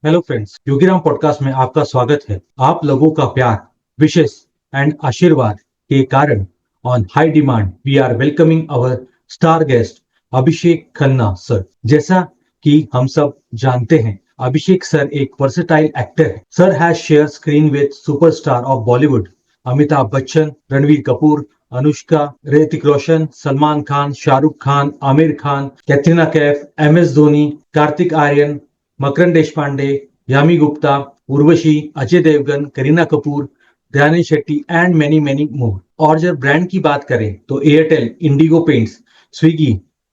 Hello friends, Yogiram podcast में आपका स्वागत है। आप लोगों का प्यार, विशेष एंड आशीर्वाद के कारण on high demand we are welcoming our star guest Abhishek Khanna sir. जैसा कि हम सब जानते हैं, अभिषेक सर एक वर्सेटाइल एक्टर है। Sir has share screen with superstar of Bollywood Amitabh Bachchan, Ranbir Kapoor, Anushka, Hrithik Roshan, Salman Khan, Shahrukh Khan, Aamir Khan, Katrina Kaif, MS Dhoni, Kartik Aaryan, Makarand Deshpande, Yami Gupta, Urvashi, Ajay Devgn, Kareena Kapoor, Dayani Shetty and many many मोर। और जब ब्रांड की बात करें तो Airtel, Indigo Paints, Swiggy,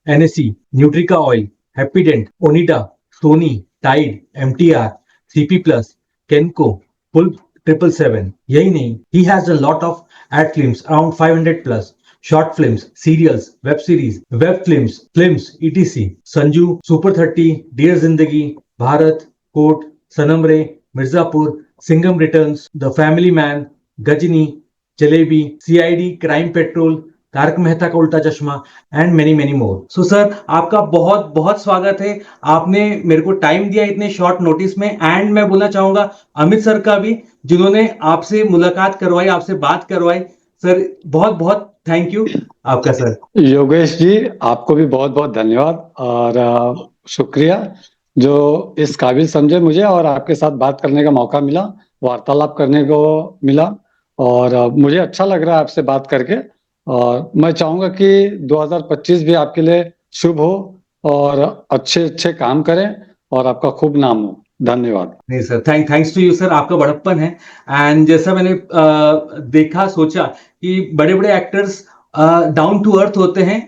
NSE, Nutrica oil, Happydent, Onida, Sony, Tide, MTR, CP plus, Kenko, पुल 777। यही नहीं, he has a lot of ad films around 500 plus, short films, serials, web series, web films ETC, Sanju, super 30, dear Zindagi, Bharat, court, Sanam Re, Mirzapur, Singham returns, the family man, Ghajini, Jalebi, CID, crime patrol, Taarak Mehta ka Ooltah Chashmah and many many more. So sir, आपका बहुत बहुत स्वागत है। आपने मेरे को time दिया इतने शॉर्ट नोटिस में। एंड मैं बोलना चाहूंगा अमित सर का भी, जिन्होंने आपसे मुलाकात करवाई, आपसे बात करवाई। सर, बहुत बहुत थैंक यू आपका सर। योगेश जी, आपको भी बहुत बहुत धन्यवाद और शुक्रिया जो इस काबिल समझे मुझे और आपके साथ बात करने का मौका मिला, वार्तालाप करने को मिला। और मुझे अच्छा लग रहा है आपसे बात करके। और मैं चाहूंगा कि 2025 भी आपके लिए शुभ हो और अच्छे अच्छे काम करें और आपका खूब नाम हो। धन्यवाद। नहीं sir, thanks to you sir, आपका बड़प्पन है। एंड जैसा मैंने देखा, सोचा कि बड़े बड़े एक्टर्स डाउन टू अर्थ होते हैं,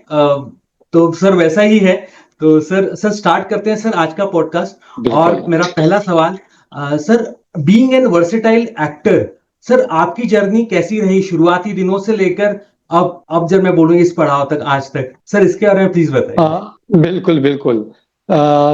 तो सर वैसा ही है। तो सर स्टार्ट करते हैं सर आज का पॉडकास्ट। और बिल्कुल। मेरा पहला सवाल, sir, being an versatile actor, sir आपकी जर्नी कैसी रही शुरुआती दिनों से लेकर अब जब मैं बोलूँ इस पड़ाव तक, आज तक? सर इसके बारे में प्लीज बताइए। बिल्कुल बिल्कुल।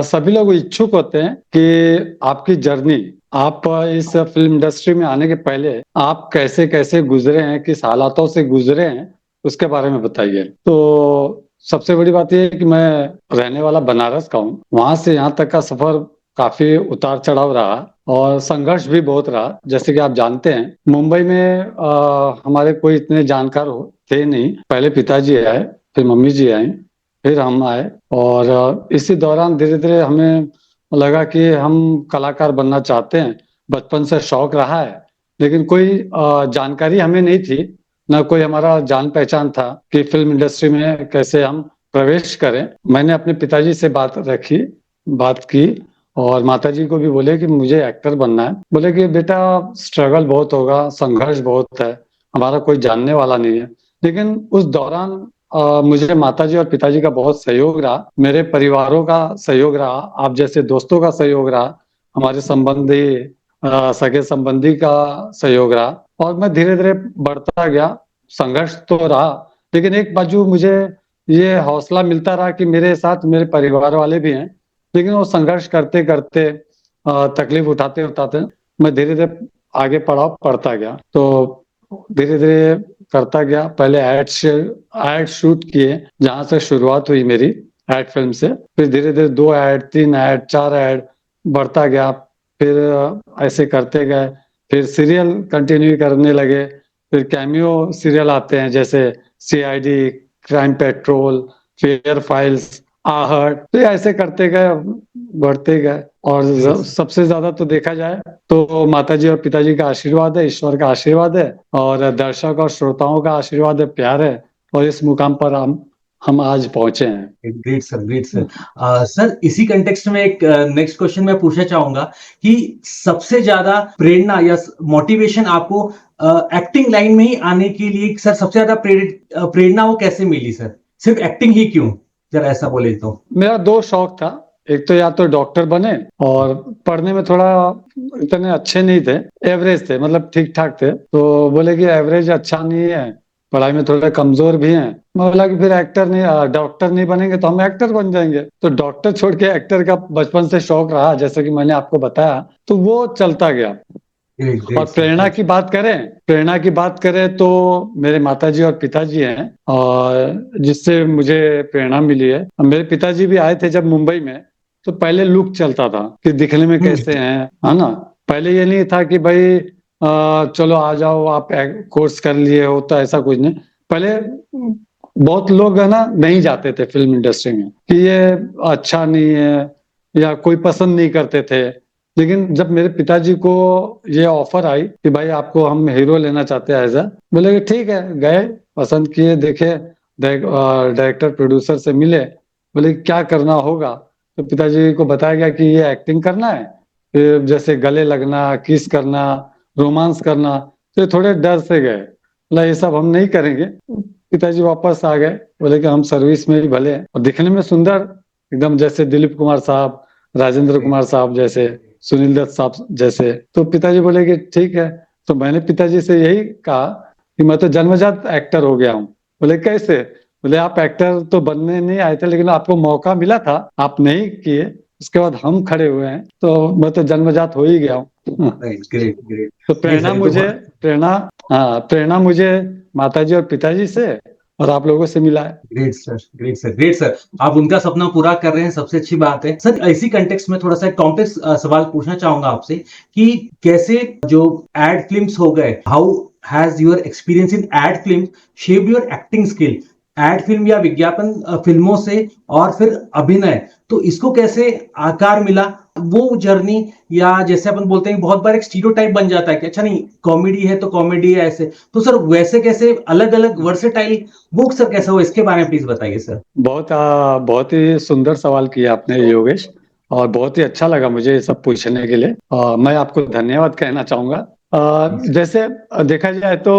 सभी लोग इच्छुक होते हैं कि आपकी जर्नी, आप इस फिल्म इंडस्ट्री में आने के पहले आप कैसे कैसे गुजरे हैं, किस हालातों से गुजरे हैं, उसके बारे में बताइए। तो सबसे बड़ी बात यह है कि मैं रहने वाला बनारस का हूँ। वहां से यहाँ तक का सफर काफी उतार चढ़ाव रहा और संघर्ष भी बहुत रहा। जैसे कि आप जानते हैं, मुंबई में हमारे कोई इतने जानकार थे नहीं। पहले पिताजी आए, फिर मम्मी जी आई, फिर हम आए। और इसी दौरान धीरे धीरे हमें लगा कि हम कलाकार बनना चाहते हैं। बचपन से शौक रहा है, लेकिन कोई जानकारी हमें नहीं थी, ना कोई हमारा जान पहचान था कि फिल्म इंडस्ट्री में कैसे हम प्रवेश करें। मैंने अपने पिताजी से बात की और माताजी को भी बोले कि मुझे एक्टर बनना है। बोले कि बेटा, स्ट्रगल बहुत होगा, संघर्ष बहुत है, हमारा कोई जानने वाला नहीं है। लेकिन उस दौरान मुझे माताजी और पिताजी का बहुत सहयोग रहा, मेरे परिवारों का सहयोग रहा, आप जैसे दोस्तों का सहयोग रहा, हमारे सगे संबंधी का सहयोग रहा। और मैं धीरे धीरे बढ़ता गया। संघर्ष तो रहा, लेकिन एक बाजू मुझे ये हौसला मिलता रहा कि मेरे साथ मेरे परिवार वाले भी हैं। लेकिन वो संघर्ष करते करते, तकलीफ उठाते उठाते मैं धीरे धीरे आगे पढ़ता गया। तो धीरे धीरे करता गया। पहले ऐड शूट किए, जहां से शुरुआत हुई मेरी ऐड फिल्म से। फिर धीरे धीरे 2 ऐड, 3 ऐड, 4 ऐड बढ़ता गया। फिर ऐसे करते गए। फिर सीरियल कंटिन्यू करने लगे। फिर कैमियो सीरियल आते हैं, जैसे CID, crime petrol, fair files, आहट। तो ऐसे करते गए, बढ़ते गए। और सबसे ज्यादा तो देखा जाए तो माताजी और पिताजी का आशीर्वाद है, ईश्वर का आशीर्वाद है, और दर्शक और श्रोताओं का आशीर्वाद है, प्यार है। और इस मुकाम पर हम आज पहुंचे हैं। Great sir, great sir. Sir, इसी कंटेक्स्ट में एक नेक्स्ट क्वेश्चन मैं पूछना चाहूंगा कि सबसे ज्यादा प्रेरणा या मोटिवेशन आपको एक्टिंग लाइन में ही आने के लिए, सर, सबसे ज्यादा प्रेरणा वो कैसे मिली सर? सिर्फ एक्टिंग ही क्यों, जरा ऐसा बोले तो। मेरा 2 शौक था। एक तो या तो डॉक्टर बने, और पढ़ने में थोड़ा इतने अच्छे नहीं थे, एवरेज थे, मतलब ठीक ठाक थे। तो बोले कि एवरेज अच्छा नहीं है, पढ़ाई में थोड़े कमजोर भी हैं। मैं बोला कि फिर डॉक्टर नहीं बनेंगे तो हम एक्टर बन जाएंगे। तो डॉक्टर छोड़ के एक्टर का बचपन से शौक रहा, जैसे कि मैंने आपको बताया। तो वो चलता गया। ग्रेट और ग्रेट सर। प्रेरणा की बात करें तो मेरे माताजी और पिताजी हैं, और जिससे मुझे प्रेरणा मिली है। मेरे पिताजी भी आए थे जब मुंबई में, तो पहले लुक चलता था कि दिखने में कैसे हैं, है ना। पहले ये नहीं था कि भाई चलो आ जाओ आप कोर्स कर लिए हो, तो ऐसा कुछ नहीं। पहले बहुत लोग है ना नहीं जाते थे फिल्म इंडस्ट्री में कि ये अच्छा नहीं है या कोई पसंद नहीं करते थे। लेकिन जब मेरे पिताजी को ये ऑफर आई कि भाई आपको हम हीरो लेना चाहते हैं ऐसा, बोले कि ठीक है। गए, पसंद किए, देखे, डायरेक्टर प्रोड्यूसर से मिले, बोले क्या करना होगा। तो पिताजी को बताया गया कि ये एक्टिंग करना है, फिर जैसे गले लगना, किस करना, रोमांस करना। तो ये थोड़े डर से गए, बोला ये सब हम नहीं करेंगे। पिताजी वापस आ गए, बोले कि हम सर्विस में ही भले हैं और दिखने में सुंदर एकदम, जैसे दिलीप कुमार साहब, राजेंद्र कुमार साहब जैसे, सुनील दत्त साहब जैसे। तो पिताजी बोले कि ठीक है। तो मैंने पिताजी से यही कहा कि मैं तो जन्मजात एक्टर हो गया हूँ। बोले कैसे? बोले आप एक्टर तो बनने नहीं आए थे, लेकिन आपको मौका मिला था, आप नहीं किए, उसके बाद हम खड़े हुए हैं, तो मैं तो जन्मजात हो ही गया हूँ। Great great. तो प्रेरणा मुझे माताजी और पिताजी से और आप लोगों से मिला है। Great sir, great sir, great sir. आप उनका सपना पूरा कर रहे हैं, सबसे अच्छी बात है सर। इसी कंटेक्स्ट में थोड़ा सा कॉम्प्लेक्स सवाल पूछना चाहूंगा आपसे कि कैसे जो एड फिल्म्स हो गए, how has your experience in ad film shape your acting skill? Ad film या विज्ञापन फिल्मों से और फिर अभिनय, तो इसको कैसे आकार मिला वो जर्नी? या जैसे अपन बोलते हैं बहुत बार एक स्टीरियोटाइप बन जाता है कि अच्छा नहीं कॉमेडी है तो कॉमेडी है ऐसे, तो सर वैसे कैसे अलग अलग वर्सेटाइल वो सर कैसा हो, इसके बारे में प्लीज बताइए सर। बहुत ही सुंदर सवाल किया आपने योगेश, और बहुत ही अच्छा लगा मुझे ये सब पूछने के लिए। मैं आपको धन्यवाद कहना चाहूंगा। जैसे देखा जाए तो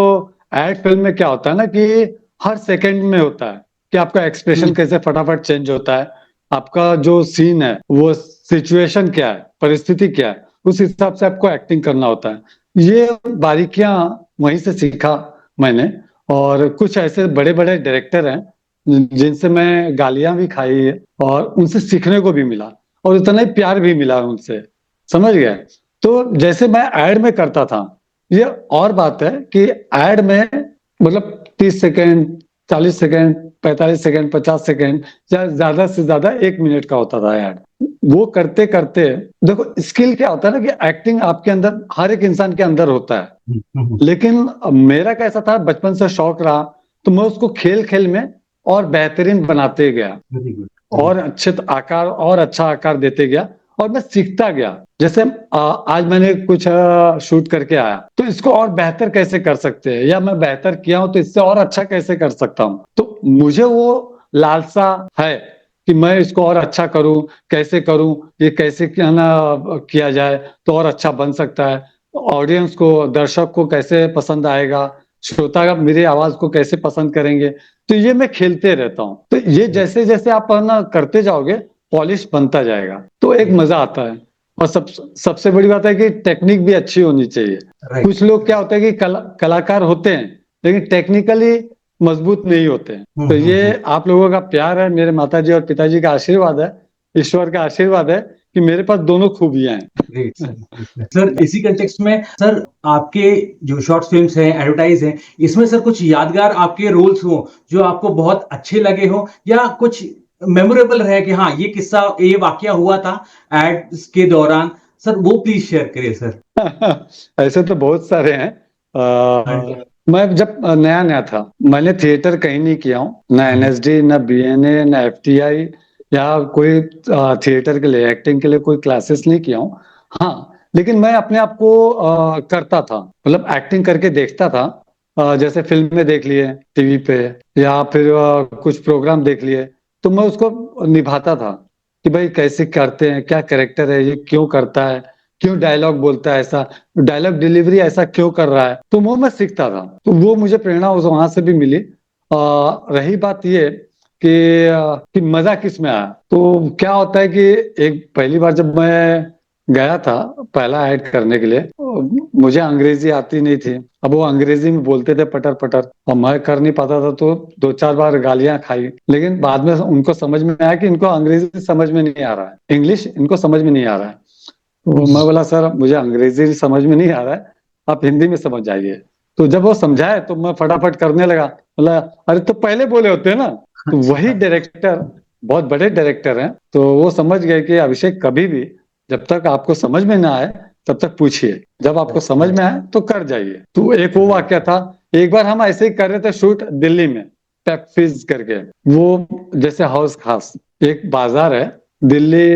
एड फिल्म में क्या होता है ना कि हर सेकंड में होता है कि आपका एक्सप्रेशन कैसे फटाफट चेंज होता है, आपका जो सीन है वो सिचुएशन क्या है, परिस्थिति क्या है, उस हिसाब से आपको एक्टिंग करना होता है। ये बारीकियां वहीं से सीखा मैंने। और कुछ ऐसे बड़े बड़े डायरेक्टर हैं जिनसे मैं गालियां भी खाई है और उनसे सीखने को भी मिला, और उतना ही प्यार भी मिला उनसे, समझ गए। तो जैसे मैं एड में करता था, ये और बात है कि एड में मतलब 30 सेकेंड, 40 सेकेंड, 45 सेकेंड, 50 सेकेंड, या ज्यादा से ज्यादा 1 मिनट का होता था ऐड। वो करते करते देखो स्किल क्या होता है ना कि एक्टिंग आपके अंदर, हर एक इंसान के अंदर होता है। लेकिन मेरा कैसा था, बचपन से शौक रहा, तो मैं उसको खेल खेल में और बेहतरीन बनाते गया, और अच्छा आकार देते गया, और मैं सीखता गया। जैसे आज मैंने कुछ शूट करके आया, तो इसको और बेहतर कैसे कर सकते हैं, या मैं बेहतर किया हूं तो इससे और अच्छा कैसे कर सकता हूं। तो मुझे वो लालसा है कि मैं इसको और अच्छा करूं, कैसे करूं, ये कैसे किया जाए तो और अच्छा बन सकता है, ऑडियंस को, दर्शक को कैसे पसंद आएगा, श्रोता मेरी आवाज को कैसे पसंद करेंगे। तो ये मैं खेलते रहता हूँ। तो ये जैसे जैसे आप ना करते जाओगे, पॉलिश बनता जाएगा, तो एक मजा आता है। और सबसे बड़ी बात है कि टेक्निक भी अच्छी होनी चाहिए। कुछ लोग क्या होता है कि कलाकार होते हैं लेकिन टेक्निकली मजबूत नहीं होते हैं। तो ये आप लोगों का प्यार है, मेरे माताजी और पिताजी का आशीर्वाद है, ईश्वर का आशीर्वाद है कि मेरे पास दोनों खूबियां हैं। Great sir. सर इसी कंटेक्स्ट में सर, आपके जो शॉर्ट फिल्म्स हैं, एडवर्टाइज हैं, इसमें सर कुछ यादगार आपके रोल्स हो जो आपको बहुत अच्छे लगे हो, या कुछ मेमोरेबल रहे कि हाँ ये किस्सा, ये वाकया हुआ था एड के दौरान, सर वो प्लीज शेयर करिए सर। ऐसे तो बहुत सारे हैं। मैं जब नया नया था, मैंने थिएटर कहीं नहीं किया हूँ, ना एनएसडी, ना बीएनए, ना एफटीआई, या कोई थिएटर के लिए, एक्टिंग के लिए कोई क्लासेस नहीं किया हूँ। हाँ, लेकिन मैं अपने आप को करता था, मतलब एक्टिंग करके देखता था। जैसे फिल्में देख लिए टीवी पे, या फिर कुछ प्रोग्राम देख लिए, तो मैं उसको निभाता था कि भाई कैसे करते हैं, क्या कैरेक्टर है, ये क्यों करता है, क्यों डायलॉग बोलता है ऐसा, डायलॉग डिलीवरी ऐसा क्यों कर रहा है। तो वो मैं सीखता था, तो वो मुझे प्रेरणा वहां से भी मिली। रही बात ये कि मजा किस में आया, तो क्या होता है कि एक पहली बार जब मैं गया था पहला ऐड करने के लिए, मुझे अंग्रेजी आती नहीं थी। अब वो अंग्रेजी में बोलते थे पटर पटर, और मैं कर नहीं पाता था, तो 2-4 बार गालियां खाई। लेकिन बाद में उनको समझ में आया कि इनको अंग्रेजी समझ में नहीं आ रहा है, इंग्लिश इनको समझ में नहीं आ रहा है। तो मैं बोला सर मुझे अंग्रेजी समझ में नहीं आ रहा है, आप हिंदी में समझ जाइए। तो जब वो समझाए तो मैं फटाफट करने लगा। बोला अरे तो पहले बोले होते ना। तो वही डायरेक्टर बहुत बड़े डायरेक्टर हैं, तो वो समझ गए कि अभिषेक कभी भी जब तक आपको समझ में ना आए तब तक पूछिए, जब आपको समझ में आए तो कर जाइए। तो एक वो वाक्य था, एक बार हम ऐसे ही कर रहे थे शूट दिल्ली में, पेप्सीज करके, वो जैसे हौस खास एक बाजार है दिल्ली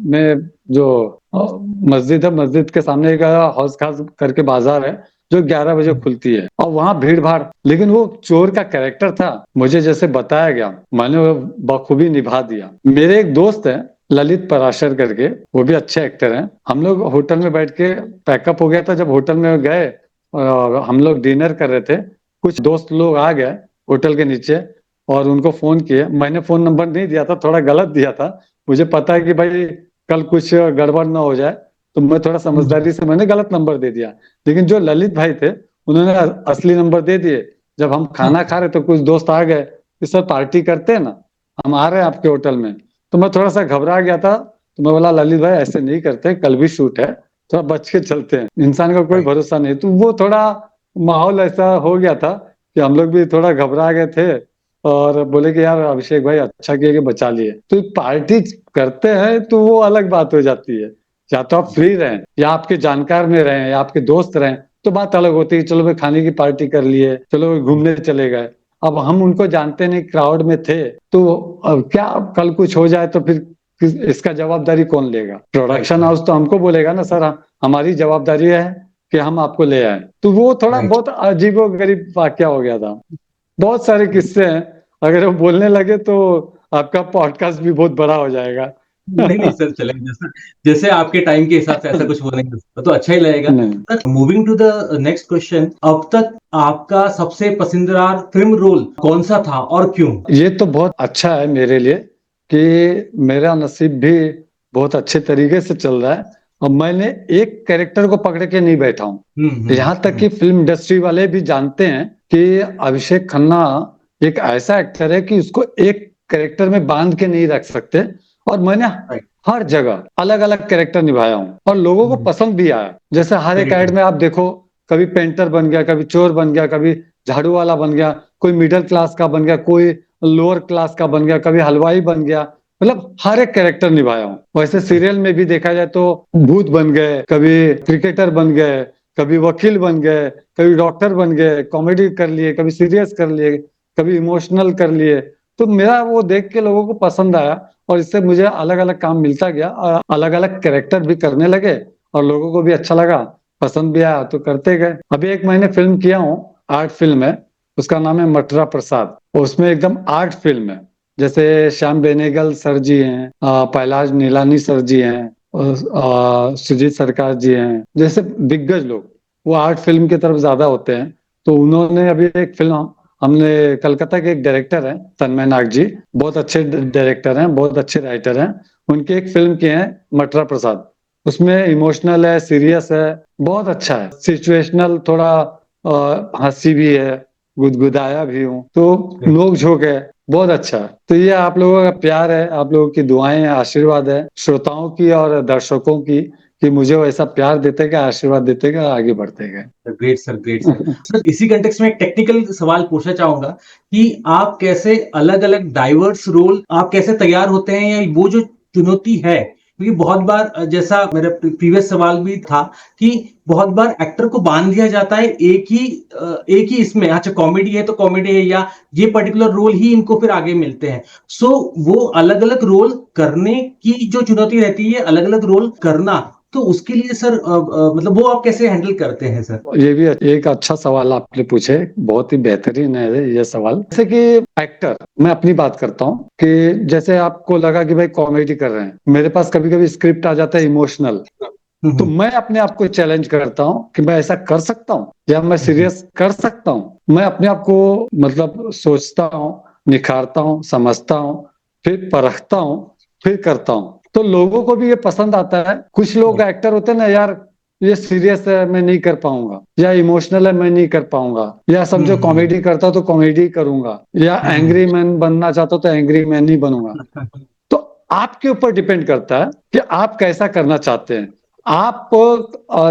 में, जो मस्जिद है, मस्जिद के सामने एक हौस खास करके बाजार है जो 11 बजे खुलती है, और वहां भीड़ भाड़, लेकिन वो चोर का कैरेक्टर था, मुझे जैसे बताया गया मैंने वो बखूबी निभा दिया। मेरे एक दोस्त है ललित पराशर करके, वो भी अच्छे एक्टर हैं, हम लोग होटल में बैठ के पैकअप हो गया था, जब होटल में गए हम लोग डिनर कर रहे थे, कुछ दोस्त लोग आ गए होटल के नीचे और उनको फोन किए, मैंने फोन नंबर नहीं दिया था, थोड़ा गलत दिया था, मुझे पता है कि भाई कल कुछ गड़बड़ ना हो जाए, तो मैं थोड़ा समझदारी से मैंने गलत नंबर दे दिया। लेकिन जो ललित भाई थे उन्होंने असली नंबर दे दिए। जब हम खाना खा रहे तो कुछ दोस्त आ गए कि सर पार्टी करते हैं ना, हम आ रहे हैं आपके होटल में, तो मैं थोड़ा सा घबरा गया था, तो मैं बोला ललित भाई ऐसे नहीं करते, कल भी शूट है, थोड़ा बच के चलते हैं, इंसान का कोई भरोसा नहीं। तो वो थोड़ा माहौल ऐसा हो गया था कि हम लोग भी थोड़ा घबरा गए थे और बोले कि यार अभिषेक भाई अच्छा किया कि बचा लिए। तो पार्टी करते हैं तो वो अलग बात हो जाती है, या तो आप फ्री रहें या आपके जानकार में रहें या आपके दोस्त रहें तो बात अलग होती है, चलो भाई खाने की पार्टी कर लिए, चलो भाई घूमने चले गए। अब हम उनको जानते नहीं, क्राउड में थे, तो अब क्या कल कुछ हो जाए तो फिर इसका जवाबदारी कौन लेगा? प्रोडक्शन हाउस तो हमको बोलेगा ना सर हमारी जवाबदारी है कि हम आपको ले आए। तो वो थोड़ा बहुत अजीबो गरीब वाक्या हो गया था। बहुत सारे किस्से हैं, अगर वो बोलने लगे तो आपका पॉडकास्ट भी बहुत बड़ा हो जाएगा। नहीं नहीं सर, चलेगा, जैसे जैसे आपके टाइम के हिसाब से ऐसा कुछ बोलेंगे तो अच्छा ही लगेगा। नहीं, moving to the next question, अब तक आपका सबसे पसंदीदा फिल्म रोल कौन सा था और क्यों? ये तो बहुत अच्छा है मेरे लिए कि मेरा नसीब भी बहुत अच्छे तरीके से चल रहा है और मैंने एक कैरेक्टर को पकड़ के नहीं बैठा हूँ। यहाँ तक कि फिल्म इंडस्ट्री वाले भी जानते हैं कि अभिषेक खन्ना एक ऐसा एक्टर है कि उसको एक कैरेक्टर में बांध के नहीं रख सकते, और मैंने हर जगह अलग अलग कैरेक्टर निभाया हूँ और लोगों को पसंद भी आया। जैसे हर एक ऐड में आप देखो, कभी पेंटर बन गया, कभी चोर बन गया, कभी झाड़ू वाला बन गया, कोई मिडिल क्लास का बन गया, कोई लोअर क्लास का बन गया, कभी हलवाई बन गया, मतलब हर एक कैरेक्टर निभाया हूँ। वैसे सीरियल में भी देखा जाए तो भूत बन गए, कभी क्रिकेटर बन गए, कभी वकील बन गए, कभी डॉक्टर बन गए, कॉमेडी कर लिए, कभी सीरियस कर लिए, कभी इमोशनल कर लिए। तो मेरा वो देख के लोगों को पसंद आया और इससे मुझे अलग अलग काम मिलता गया और अलग अलग कैरेक्टर भी करने लगे और लोगों को भी अच्छा लगा, पसंद भी आया तो करते गए। अभी एक मैंने फिल्म किया हूँ, आर्ट फिल्म है, उसका नाम है मटरा प्रसाद। उसमें एकदम आर्ट फिल्म है, जैसे श्याम बेनेगल सर जी हैं, पहलाज नीलानी सर जी हैं, सुजीत सरकार जी हैं, जैसे दिग्गज लोग वो आर्ट फिल्म की तरफ ज्यादा होते हैं। तो उन्होंने अभी एक फिल्म, हमने कलकत्ता के एक डायरेक्टर हैं तन्मय नाग जी, बहुत अच्छे डायरेक्टर हैं, बहुत अच्छे राइटर हैं, उनकी एक फिल्म की है मटरा प्रसाद। उसमें इमोशनल है, सीरियस है, बहुत अच्छा है, सिचुएशनल, थोड़ा हंसी भी है, गुदगुदाया भी हूँ, तो नोक झोंक है, बहुत अच्छा है। तो ये आप लोगों का प्यार है, आप लोगों की दुआएं हैं, आशीर्वाद है श्रोताओं की और दर्शकों की कि मुझे वैसा प्यार देते गए, आशीर्वाद देते गए, आगे बढ़ते गए। Great sir, great sir. Sir इसी कंटेक्स्ट में एक टेक्निकल सवाल पूछना चाहूंगा कि आप कैसे अलग अलग डाइवर्स रोल आप कैसे तैयार होते हैं, या वो जो चुनौती है, क्योंकि बहुत बार जैसा मेरा प्रीवियस सवाल भी था कि बहुत बार एक्टर को बांध दिया जाता है एक ही इसमें, अच्छा कॉमेडी है तो कॉमेडी है, या ये पर्टिकुलर रोल ही इनको फिर आगे मिलते हैं। सो वो अलग अलग रोल करने की जो चुनौती रहती है, अलग अलग रोल करना, तो उसके लिए सर मतलब वो आप कैसे हैंडल करते हैं सर? ये भी एक अच्छा सवाल आपने पूछे, बहुत ही बेहतरीन है ये सवाल। जैसे कि एक्टर, मैं अपनी बात करता हूँ कि जैसे आपको लगा कि भाई कॉमेडी कर रहे हैं, मेरे पास कभी कभी स्क्रिप्ट आ जाता है इमोशनल, तो मैं अपने आप को चैलेंज करता हूँ कि मैं ऐसा कर सकता हूँ या मैं सीरियस कर सकता हूँ। मैं अपने आप को मतलब सोचता हूँ, निखारता हूँ, समझता हूँ, फिर परखता हूँ, फिर करता हूँ। तो लोगों को भी ये पसंद आता है। कुछ लोग एक्टर होते हैं ना, यार ये सीरियस है मैं नहीं कर पाऊंगा, या इमोशनल है मैं नहीं कर पाऊंगा, या समझो कॉमेडी करता तो कॉमेडी करूंगा, या एंग्री मैन बनना चाहता तो एंग्री मैन ही बनूंगा। तो आपके ऊपर डिपेंड करता है कि आप कैसा करना चाहते हैं। आप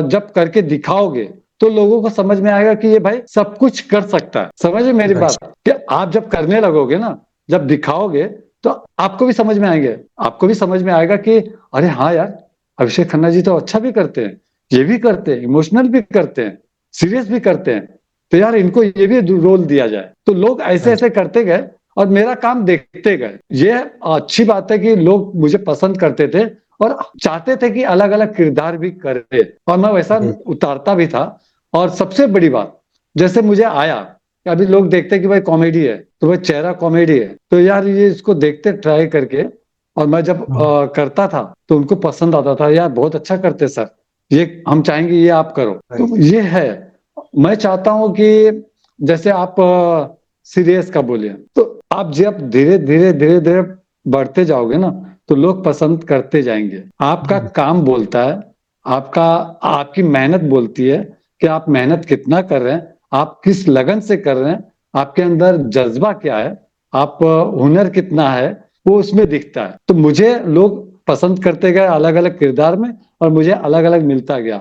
जब करके दिखाओगे तो लोगों को समझ में आएगा कि ये भाई सब कुछ कर सकता है। समझे मेरी बात? कि आप जब करने लगोगे ना, जब दिखाओगे तो आपको भी समझ में आएंगे, आपको भी समझ में आएगा कि अरे हाँ यार, अभिषेक खन्ना जी तो अच्छा भी करते हैं, ये भी करते हैं, इमोशनल भी करते हैं, सीरियस भी करते हैं, तो यार इनको ये भी रोल दिया जाए। तो लोग ऐसे राइट। ऐसे करते गए और मेरा काम देखते गए। ये अच्छी बात है कि लोग मुझे पसंद करते थे और चाहते थे कि अलग अलग किरदार भी करे, और मैं वैसा उतारता भी था। और सबसे बड़ी बात, जैसे मुझे आया, अभी लोग देखते हैं कि भाई कॉमेडी है, तो भाई चेहरा कॉमेडी है, तो यार ये इसको देखते ट्राई करके, और मैं जब करता था तो उनको पसंद आता था, यार बहुत अच्छा करते सर, ये हम चाहेंगे ये आप करो। तो ये है, मैं चाहता हूं कि जैसे आप सीरियस का बोले, तो आप जब धीरे धीरे धीरे धीरे बढ़ते जाओगे ना, तो लोग पसंद करते जाएंगे। आपका काम बोलता है, आपका आपकी मेहनत बोलती है कि आप मेहनत कितना कर रहे हैं, आप किस लगन से कर रहे हैं, आपके अंदर जज्बा क्या है, आप हुनर कितना है, वो उसमें दिखता है। तो मुझे लोग पसंद करते गए अलग अलग किरदार में, और मुझे अलग अलग मिलता गया।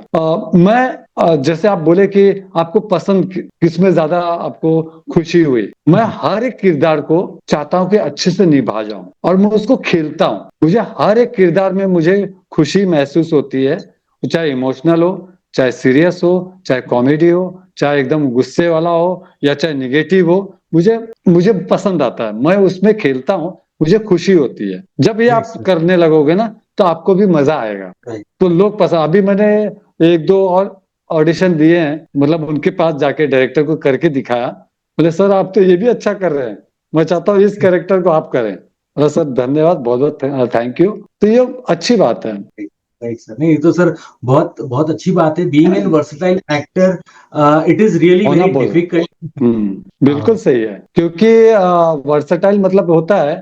मैं जैसे आप बोले कि आपको पसंद किसमें ज्यादा आपको खुशी हुई, मैं हर एक किरदार को चाहता हूं कि अच्छे से निभा जाऊं, और मैं उसको खेलता हूं। मुझे हर एक किरदार में मुझे खुशी महसूस होती है, चाहे इमोशनल हो, चाहे सीरियस हो, चाहे कॉमेडी हो, चाहे एकदम गुस्से वाला हो, या चाहे निगेटिव हो, मुझे मुझे पसंद आता है, मैं उसमें खेलता हूँ, मुझे खुशी होती है। जब ये आप करने लगोगे ना, तो आपको भी मजा आएगा। तो लोग पसंद, अभी मैंने एक दो और ऑडिशन दिए हैं, मतलब उनके पास जाके डायरेक्टर को करके दिखाया, बोले सर आप तो ये भी अच्छा कर रहे हैं, मैं चाहता हूँ इस कैरेक्टर को आप करें। बोला सर धन्यवाद, बहुत बहुत थैंक यू। तो ये अच्छी बात है। राइट सर, नहीं ये तो सर बहुत बहुत अच्छी बात है। Being an versatile actor it is really होना वेरी बहुत डिफिकल्ट। बिल्कुल सही है, क्योंकि वर्सेटाइल मतलब होता है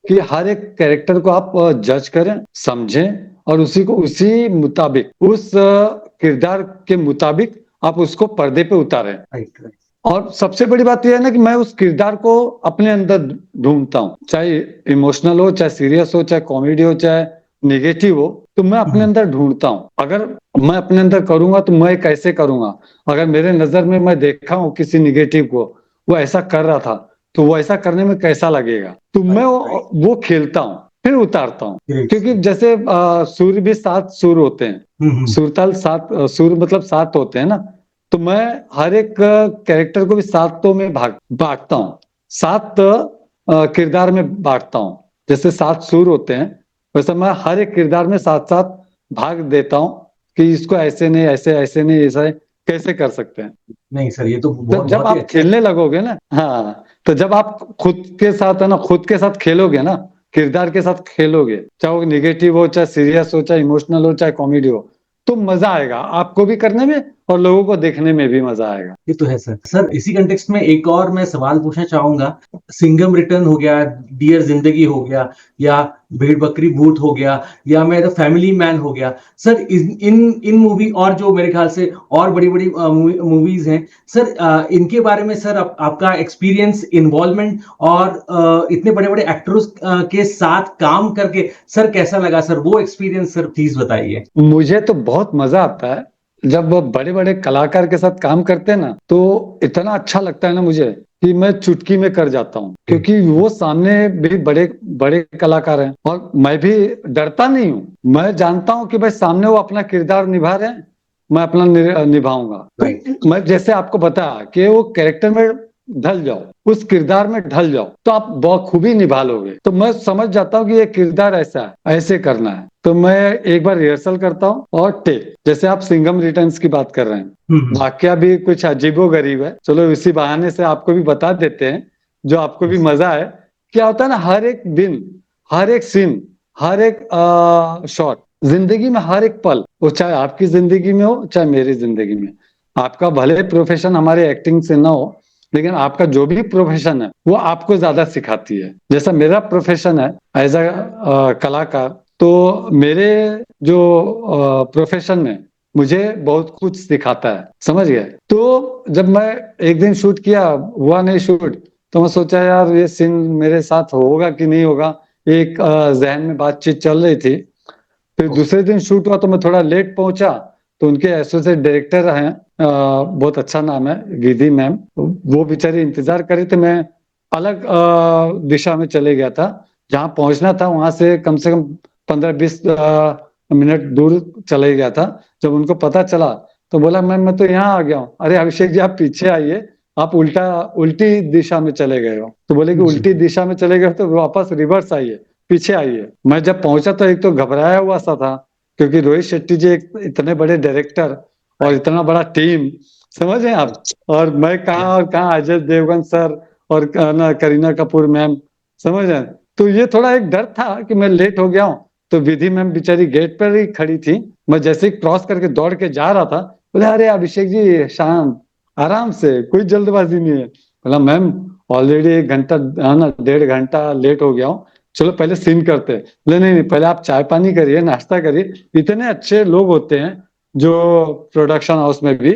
कि हर एक कैरेक्टर को आप जज करें, समझें, और उसी को उसी मुताबिक, उस किरदार के मुताबिक आप उसको पर्दे पे उतारें। राइट। और सबसे बड़ी बात यह है ना कि मैं उस किरदार को अपने अंदर ढूंढता हूँ, चाहे इमोशनल हो, चाहे सीरियस हो, चाहे कॉमेडी हो, चाहे निगेटिव हो, तो मैं अपने अंदर ढूंढता हूँ। अगर मैं अपने अंदर करूंगा तो मैं कैसे करूंगा, अगर मेरे नजर में मैं देखा हूँ किसी निगेटिव को, वो ऐसा कर रहा था, तो वो ऐसा करने में कैसा लगेगा, तो मैं वो खेलता हूँ, फिर उतारता हूँ। क्योंकि जैसे सुर भी 7 सुर होते हैं, सुरताल 7 सुर मतलब 7 होते हैं ना, तो मैं हर एक कैरेक्टर को भी 7 में बांटता हूँ, 7 किरदार में बांटता हूँ। जैसे 7 सुर होते हैं, वैसे मैं हर एक किरदार में 7 भाग देता हूँ कि इसको ऐसे नहीं, ऐसे ऐसे नहीं, ऐसा कैसे कर सकते हैं। नहीं सर, ये तो तो बहुत जब बहुत ही आप अच्छा खेलने लगोगे ना, हाँ, तो जब आप खुद के साथ है ना, खुद के साथ खेलोगे ना, किरदार के साथ खेलोगे, चाहे वो निगेटिव हो, चाहे सीरियस हो, चाहे इमोशनल हो, चाहे कॉमेडी हो, तो मजा आएगा आपको भी करने में, और लोगों को देखने में भी मजा आएगा। ये तो है सर। सर इसी कंटेक्स्ट में एक और मैं सवाल पूछना चाहूंगा। सिंघम रिटर्न हो गया, डियर जिंदगी हो गया, या भेड़ बकरी भूत हो गया, या मेरा फैमिली मैन हो गया, सर इन इन मूवी और जो मेरे ख्याल से और बड़ी बड़ी मूवीज हैं सर, इनके बारे में सर आपका एक्सपीरियंस, इन्वॉल्वमेंट, और इतने बड़े बड़े एक्टर्स के साथ काम करके सर कैसा लगा सर, वो एक्सपीरियंस सर प्लीज बताइए। मुझे तो बहुत मजा आता है जब बड़े बड़े कलाकार के साथ काम करते हैं ना, तो इतना अच्छा लगता है ना मुझे कि मैं चुटकी में कर जाता हूँ, क्योंकि वो सामने भी बड़े बड़े कलाकार हैं, और मैं भी डरता नहीं हूँ। मैं जानता हूँ कि भाई सामने वो अपना किरदार निभा रहे हैं, मैं अपना निभाऊंगा। तो मैं जैसे आपको बताया कि वो कैरेक्टर में ढल जाओ, उस किरदार में ढल जाओ, तो आप बखूबी निभा लोगे। तो मैं समझ जाता हूँ कि ये किरदार ऐसा है, ऐसे करना है। तो मैं एक बार रिहर्सल करता हूँ और टेक, जैसे आप सिंघम रिटर्न्स की बात कर रहे हैं, वाकया भी कुछ अजीबो गरीब है, चलो इसी बहाने से आपको भी बता देते हैं, जो आपको भी मजा है। क्या होता है ना, हर एक दिन, हर एक सीन, हर एक शॉट, जिंदगी में हर एक पल, वो चाहे आपकी जिंदगी में हो, चाहे मेरी जिंदगी में, आपका भले प्रोफेशन हमारे एक्टिंग से ना हो, लेकिन आपका जो भी प्रोफेशन है वो आपको ज्यादा सिखाती है। जैसा मेरा प्रोफेशन है एज अ कलाकार, तो मेरे जो प्रोफेशन में मुझे बहुत कुछ सिखाता है, समझ गए। तो जब मैं एक दिन शूट किया, हुआ नहीं शूट, तो मैं सोचा यार ये सीन मेरे साथ होगा कि नहीं होगा, एक जहन में बातचीत चल रही थी। फिर दूसरे दिन शूट हुआ तो मैं थोड़ा लेट पहुंचा, तो उनके एसोसिएट डायरेक्टर हैं, बहुत अच्छा नाम है, गिधि मैम, वो बेचारी इंतजार कर रही थी, मैं अलग दिशा में चले गया था। जहाँ पहुंचना था वहां से कम 15-20 मिनट दूर चले गया था। जब उनको पता चला तो बोला मैं तो यहाँ आ गया हूँ। अरे अभिषेक जी आप पीछे आइए, आप उल्टी दिशा में चले गए हो। तो बोले कि जी। उल्टी दिशा में चले गए तो वापस रिवर्स आइए, पीछे आइए। मैं जब पहुंचा तो एक तो घबराया हुआ सा था, क्योंकि रोहित शेट्टी जी एक इतने बड़े डायरेक्टर और इतना बड़ा टीम, समझ रहे हैं आप, और मैं कहाँ और कहाँ, अजय देवगन सर और ना करीना कपूर मैम, समझ रहे हैं। तो ये थोड़ा एक डर था कि मैं लेट हो गया हूँ। तो विधि मैम बेचारी गेट पर ही खड़ी थी, मैं जैसे ही क्रॉस करके दौड़ के जा रहा था, बोले अरे अभिषेक जी शाम, आराम से, कोई जल्दबाजी नहीं है। बोला मैम ऑलरेडी 1 घंटा, ना 1.5 घंटा लेट हो गया हूँ, चलो पहले सीन करते हैं। बोले नहीं नहीं, पहले आप चाय पानी करिए, नाश्ता करिए। इतने अच्छे लोग होते हैं जो प्रोडक्शन हाउस में भी,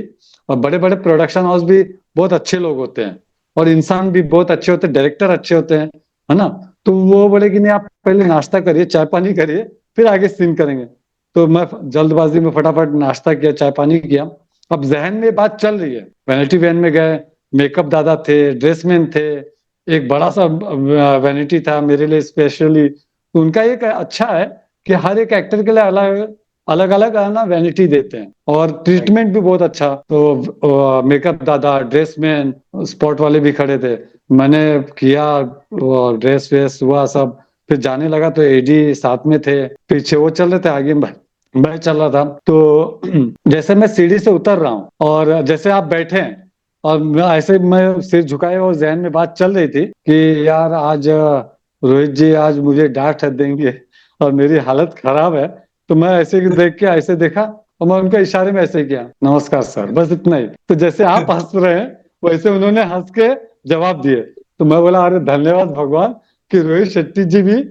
और बड़े बड़े प्रोडक्शन हाउस भी बहुत अच्छे लोग होते हैं, और इंसान भी बहुत अच्छे होते हैं, डायरेक्टर अच्छे होते हैं, है ना। तो वो बोले कि नहीं आप पहले नाश्ता करिए, चाय पानी करिए, फिर आगे सीन करेंगे। तो मैं जल्दबाजी में फटाफट नाश्ता किया, चाय पानी किया। अब जहन में बात चल रही है, वैनिटी वैन में गए, मेकअप दादा थे, ड्रेसमैन थे, एक बड़ा सा वैनिटी था मेरे लिए स्पेशली। तो उनका एक अच्छा है कि हर एक एक्टर के लिए अलग अलग अलग ना वैनिटी देते हैं, और ट्रीटमेंट भी बहुत अच्छा। तो मेकअप दादा, ड्रेसमैन, स्पॉट वाले भी खड़े थे। मैंने किया, ड्रेस वेस हुआ सब, फिर जाने लगा तो एडी साथ में थे, पीछे वो चल रहे थे, आगे मैं चल रहा था। तो जैसे मैं सीढ़ी से उतर रहा हूँ और जैसे आप बैठे हैं, और मैं सिर झुकाए और जहन में बात चल रही थी कि यार आज रोहित जी आज मुझे डांट देंगे और मेरी हालत खराब है। तो मैं ऐसे ही देख के ऐसे देखा, और मैं उनके इशारे में ऐसे किया, नमस्कार सर, बस इतना ही। तो जैसे आप हंस रहे हैं वैसे उन्होंने हंस के जवाब दिए। तो मैं बोला अरे धन्यवाद भगवान कि रोहित शेट्टी जी भी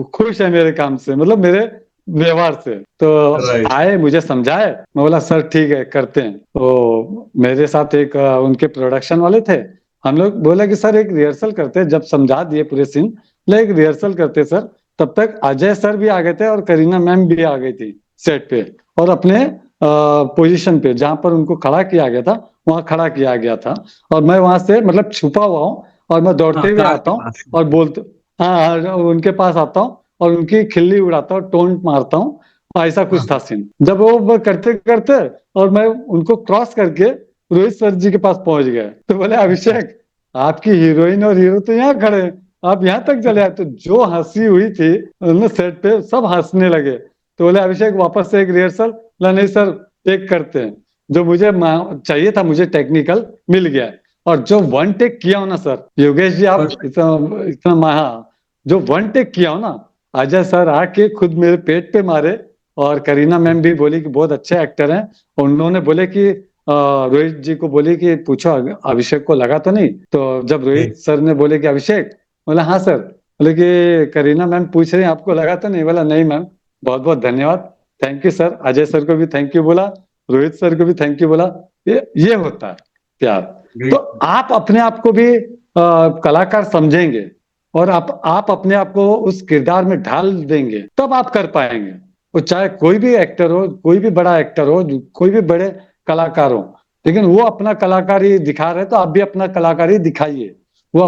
खुश है मेरे काम से, मतलब मेरे व्यवहार से। तो राइट। आए, मुझे समझाए, मैं बोला सर ठीक है करते हैं। तो मेरे साथ एक उनके प्रोडक्शन वाले थे, हम लोग बोला कि सर एक रिहर्सल करते हैं, जब समझा दिए पूरे सीन, ले एक रिहर्सल करते सर। तब तक अजय सर भी आ गए थे और करीना मैम भी आ गई थी सेट पे, और अपने पोजीशन पे जहां पर उनको खड़ा किया गया था वहां खड़ा किया गया था। और मैं वहां से मतलब छुपा हुआ हूँ, और मैं दौड़ते हाँ, हुए कार आता के हूँ पास। और बोलते, हाँ उनके पास आता हूँ और उनकी खिल्ली उड़ाता हूँ, टोंट मारता हूँ। ऐसा कुछ था हाँ। सीन। जब वो करते करते और मैं उनको क्रॉस करके रोहित सर जी के पास पहुंच गए, तो बोले अभिषेक आपकी हीरोइन और हीरो तो यहाँ खड़े हैं, आप यहाँ तक चले आए। तो जो हंसी हुई थी उन्होंने सेट पे, सब हंसने लगे। तो बोले अभिषेक वापस से एक रिहर्सल। नहीं सर एक करते हैं, जो मुझे चाहिए था मुझे टेक्निकल मिल गया है। और जो वन टेक किया हो ना सर, योगेश जी आप Perfect. इतना इतना जो वन टेक किया हो ना, अजय सर आके खुद मेरे पेट पे मारे, और करीना मैम भी बोली कि बहुत अच्छे एक्टर हैं। और उन्होंने बोले कि रोहित जी को बोले कि पूछो अभिषेक को लगा तो नहीं। तो जब रोहित जी। सर ने बोले कि अभिषेक, बोला हाँ सर। बोले कि करीना मैम पूछ रही हैं आपको लगा तो नहीं। बोला नहीं मैम, बहुत बहुत धन्यवाद, thank you sir. Ajay sir को भी थैंक यू बोला, रोहित सर को भी थैंक यू बोला। ये होता है प्यार। तो ग्रेट। आप अपने आप को भी कलाकार समझेंगे, और आप अपने आप को उस किरदार में ढाल देंगे, तब आप कर पाएंगे। वो चाहे कोई भी एक्टर हो, कोई भी बड़ा एक्टर हो, कोई भी बड़े कलाकार हो, लेकिन वो अपना कलाकारी दिखा रहे हैं तो आप भी अपना कलाकारी दिखाइए। वो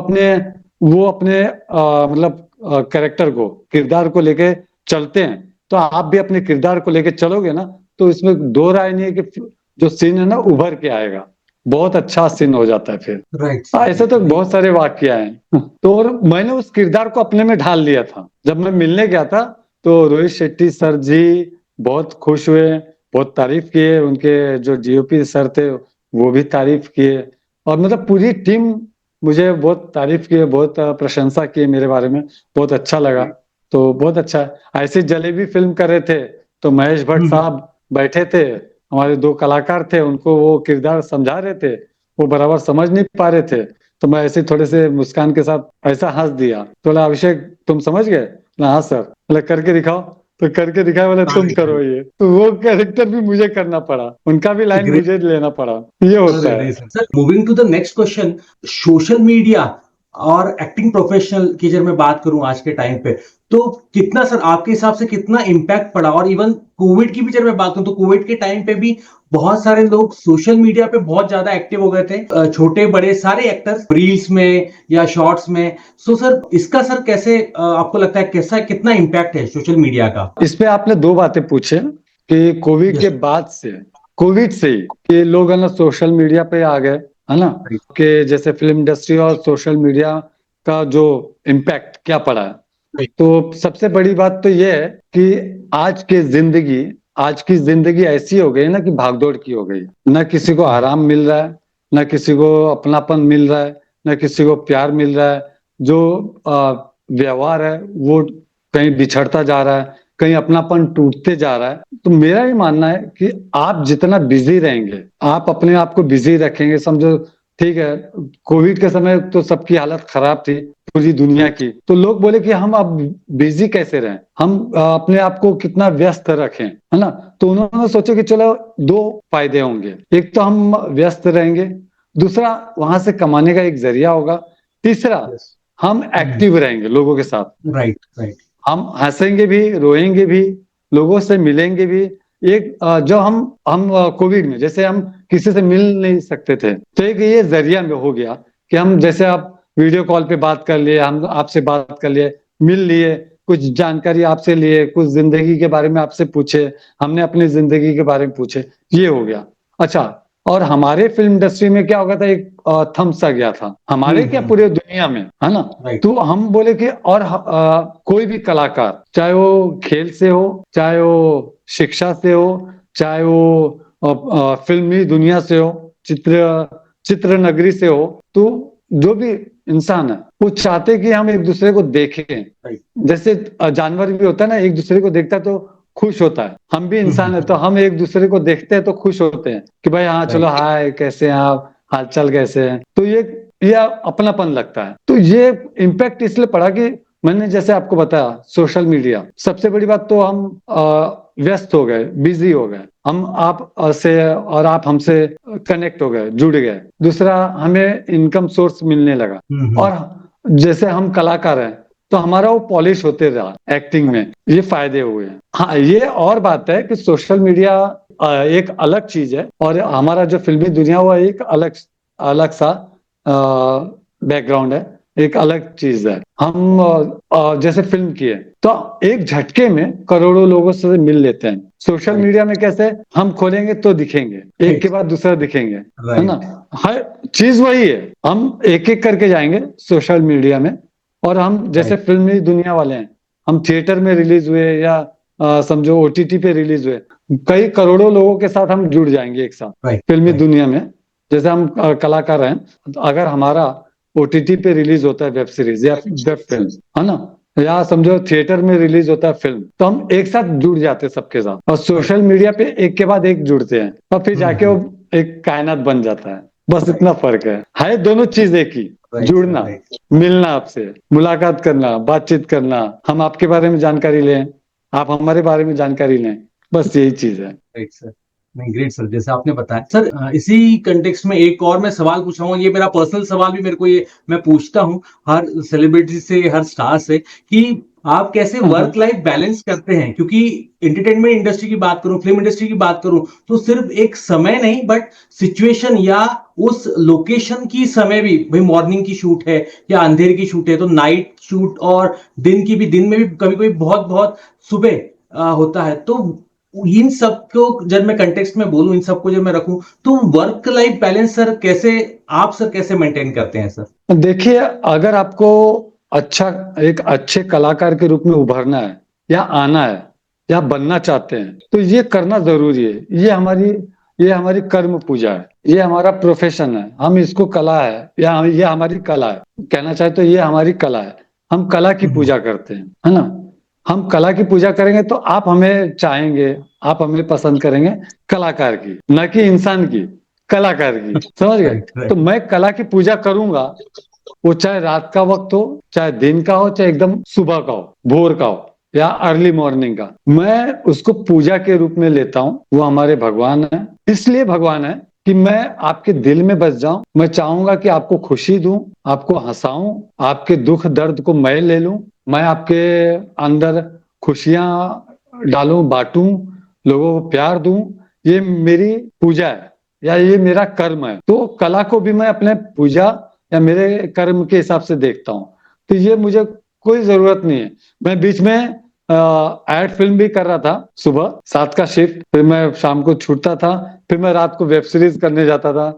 अपने मतलब कैरेक्टर को, किरदार को लेके चलते हैं, तो आप भी अपने किरदार को लेके चलोगे ना, तो इसमें दो राय नहीं है कि जो सीन है ना उभर के आएगा, बहुत अच्छा सीन हो जाता है फिर। राइट। ऐसे तो बहुत सारे वाक्य हैं। तो और मैंने उस किरदार को अपने में ढाल लिया था। जब मैं मिलने गया था तो रोहित शेट्टी सर जी बहुत खुश हुए, बहुत तारीफ किए, उनके जो जीओपी सर थे वो भी तारीफ किए, और मतलब पूरी टीम मुझे बहुत तारीफ किए, बहुत प्रशंसा की मेरे बारे में, बहुत अच्छा लगा। तो बहुत अच्छा है। ऐसी जलेबी फिल्म कर रहे थे तो महेश भट्ट साहब बैठे थे, हमारे दो कलाकार थे, उनको वो किरदार समझा रहे थे, वो बराबर समझ नहीं पा रहे थे। तो मैं ऐसे थोड़े से मुस्कान के साथ ऐसा हंस दिया, तो बोला अभिषेक तुम समझ गए। बोला हाँ सर। बोला करके दिखाओ। तो करके दिखाया, बोले तुम करो ये। तो वो कैरेक्टर भी मुझे करना पड़ा, उनका भी लाइन ग्रेट। मुझे लेना पड़ा। ये होता अरे है। नहीं sir, moving to the next question. Social media और एक्टिंग प्रोफेशनल की अगर मैं बात करूं आज के टाइम पे, तो कितना सर आपके हिसाब से कितना इम्पैक्ट पड़ा? और इवन कोविड की भी अगर मैं बात करूं तो कोविड के टाइम पे भी बहुत सारे लोग सोशल मीडिया पे बहुत ज्यादा एक्टिव हो गए थे, छोटे बड़े सारे एक्टर्स रील्स में या शॉर्ट्स में। सो सर इसका सर कैसे आपको लगता है कैसा कितना इम्पैक्ट है सोशल मीडिया का? इस पे आपने दो बातें पूछे कि कोविड के यस। बाद से, कोविड से ही कि लोग है ना सोशल मीडिया पे आ गए, है ना, कि जैसे फिल्म इंडस्ट्री और सोशल मीडिया का जो इम्पैक्ट क्या पड़ा है। तो सबसे बड़ी बात तो ये है कि आज की जिंदगी ऐसी हो गई ना कि भागदौड़ की हो गई। ना किसी को आराम मिल रहा है, ना किसी को अपनापन मिल रहा है, ना किसी को प्यार मिल रहा है। जो व्यवहार है वो कहीं बिछड़ता जा रहा है, कहीं अपनापन टूटते जा रहा है। तो मेरा ये मानना है कि आप जितना बिजी रहेंगे, आप अपने आप को बिजी रखेंगे, समझो ठीक है, कोविड के समय तो सबकी हालत खराब थी पूरी दुनिया की, तो लोग बोले कि हम अब बिजी कैसे रहें, हम अपने आप को कितना व्यस्त रखें, है ना। तो उन्होंने सोचा कि चलो दो फायदे होंगे, एक तो हम व्यस्त रहेंगे, दूसरा वहां से कमाने का एक जरिया होगा, तीसरा यस। हम एक्टिव रहेंगे लोगों के साथ, राइट राइट। हम हंसेंगे भी, रोएंगे भी, लोगों से मिलेंगे भी। एक जो हम कोविड में जैसे हम किसी से मिल नहीं सकते थे, तो एक ये जरिया में हो गया कि हम जैसे आप वीडियो कॉल पे बात कर लिए, हम आपसे बात कर लिए, मिल लिए, कुछ जानकारी आपसे लिए, कुछ जिंदगी के बारे में आपसे पूछे, हमने अपनी जिंदगी के बारे में पूछे, ये हो गया। अच्छा, और हमारे फिल्म इंडस्ट्री में क्या हो गया था, एक थम्स सा गया था हमारे क्या पूरे दुनिया में, है ना। राइट। तो हम बोले कि और कोई भी कलाकार, चाहे वो खेल से हो, चाहे वो शिक्षा से हो, चाहे वो फिल्मी दुनिया से हो, चित्र नगरी से हो, तो जो भी इंसान है वो चाहते कि हम एक दूसरे को देखें। राइट। जैसे जानवर भी होता है ना, एक दूसरे को देखता है तो खुश होता है, हम भी इंसान है तो हम एक दूसरे को देखते हैं तो खुश होते हैं कि भाई हाँ चलो, राइट। हाय कैसे हैं आप, हालचाल कैसे हैं। तो ये अपनापन लगता है। तो ये इम्पैक्ट इसलिए पड़ा कि मैंने जैसे आपको बताया, सोशल मीडिया सबसे बड़ी बात, तो हम व्यस्त हो गए, बिजी हो गए, हम आप से और आप हमसे कनेक्ट हो गए, जुड़ गए। दूसरा, हमें इनकम सोर्स मिलने लगा, और जैसे हम कलाकार हैं तो हमारा वो पॉलिश होते रहा एक्टिंग में, ये फायदे हुए हैं। हाँ, ये और बात है कि सोशल मीडिया एक अलग चीज है, और हमारा जो फिल्मी दुनिया हुआ एक अलग अलग सा बैकग्राउंड है, एक अलग चीज है। हम जैसे फिल्म किए तो एक झटके में करोड़ों लोगों से मिल लेते हैं। सोशल मीडिया में कैसे, हम खोलेंगे तो दिखेंगे, एक के बाद दूसरा दिखेंगे, है ना। हर चीज वही है, हम एक एक करके जाएंगे सोशल मीडिया में। और हम जैसे फिल्मी दुनिया वाले हैं, हम थिएटर में रिलीज हुए या समझो ओटीटी पे रिलीज हुए, कई करोड़ों लोगों के साथ हम जुड़ जाएंगे एक साथ फिल्मी दुनिया में। जैसे हम कलाकार हैं, तो अगर हमारा ओटीटी पे रिलीज होता है वेब सीरीज या वेब फिल्म, है ना, या समझो थिएटर में रिलीज होता है फिल्म, तो हम एक साथ जुड़ जाते हैं सबके साथ। और सोशल मीडिया पे एक के बाद एक जुड़ते हैं, और फिर जाके वो एक कायनात बन जाता है। बस इतना फर्क है दोनों चीज एक ही, जुड़ना, मिलना, आपसे मुलाकात करना, बातचीत करना, हम आपके बारे में जानकारी लें, आप हमारे बारे में जानकारी लें, बस यही चीज है। Right sir. नहीं, ग्रेट सर, जैसे आपने बताया सर। इसी कंटेक्स्ट में एक और मैं सवाल पूछूंगा, ये मेरा पर्सनल सवाल भी, मेरे को ये मैं पूछता हूँ हर सेलिब्रिटी से, हर स्टार से, कि आप कैसे वर्क लाइफ बैलेंस करते हैं? क्योंकि एंटरटेनमेंट इंडस्ट्री की बात करूं, फिल्म इंडस्ट्री की बात करूं, तो सिर्फ एक समय नहीं बट सिचुएशन या उस लोकेशन की समय भी, भाई मॉर्निंग की शूट है या अंधेरे की शूट है तो नाइट शूट, और दिन की भी, दिन में भी कभी कभी बहुत बहुत सुबह होता है। तो इन सबको जब मैं कंटेक्स्ट में बोलूं, इन सबको जब मैं रखूं, तो वर्क लाइफ बैलेंस सर कैसे, आप सर कैसे मेंटेन करते हैं सर? देखिए, अगर आपको अच्छा एक अच्छे कलाकार के रूप में उभरना है या आना है या बनना चाहते हैं, तो ये करना जरूरी है। ये हमारी कर्म पूजा है, ये हमारा प्रोफेशन है, हम इसको कला है, या ये हमारी कला है, कहना चाहे तो ये हमारी कला है। हम कला की पूजा करते हैं, है ना। हम कला की पूजा करेंगे तो आप हमें चाहेंगे, आप हमें पसंद करेंगे कलाकार की, न कि इंसान की, कलाकार की, समझ गए। तो मैं कला की पूजा करूंगा, वो चाहे रात का वक्त हो, चाहे दिन का हो, चाहे एकदम सुबह का हो, भोर का हो, या अर्ली मॉर्निंग का, मैं उसको पूजा के रूप में लेता हूँ। वो हमारे भगवान है, इसलिए भगवान है कि मैं आपके दिल में बस जाऊं। मैं चाहूंगा कि आपको खुशी दूं, आपको हंसाऊं, आपके दुख दर्द को मैं ले लूं, मैं आपके अंदर खुशियां डालूं, बांटूं, लोगों को प्यार दूं। ये मेरी पूजा है या ये मेरा कर्म है। तो कला को भी मैं अपने पूजा या मेरे कर्म के हिसाब से देखता हूँ। तो ये मुझे कोई जरूरत नहीं है। मैं बीच में एड फिल्म भी कर रहा था, सुबह 7 का शिफ्ट, फिर मैं शाम को छूटता था, फिर मैं रात को वेब सीरीज करने जाता था,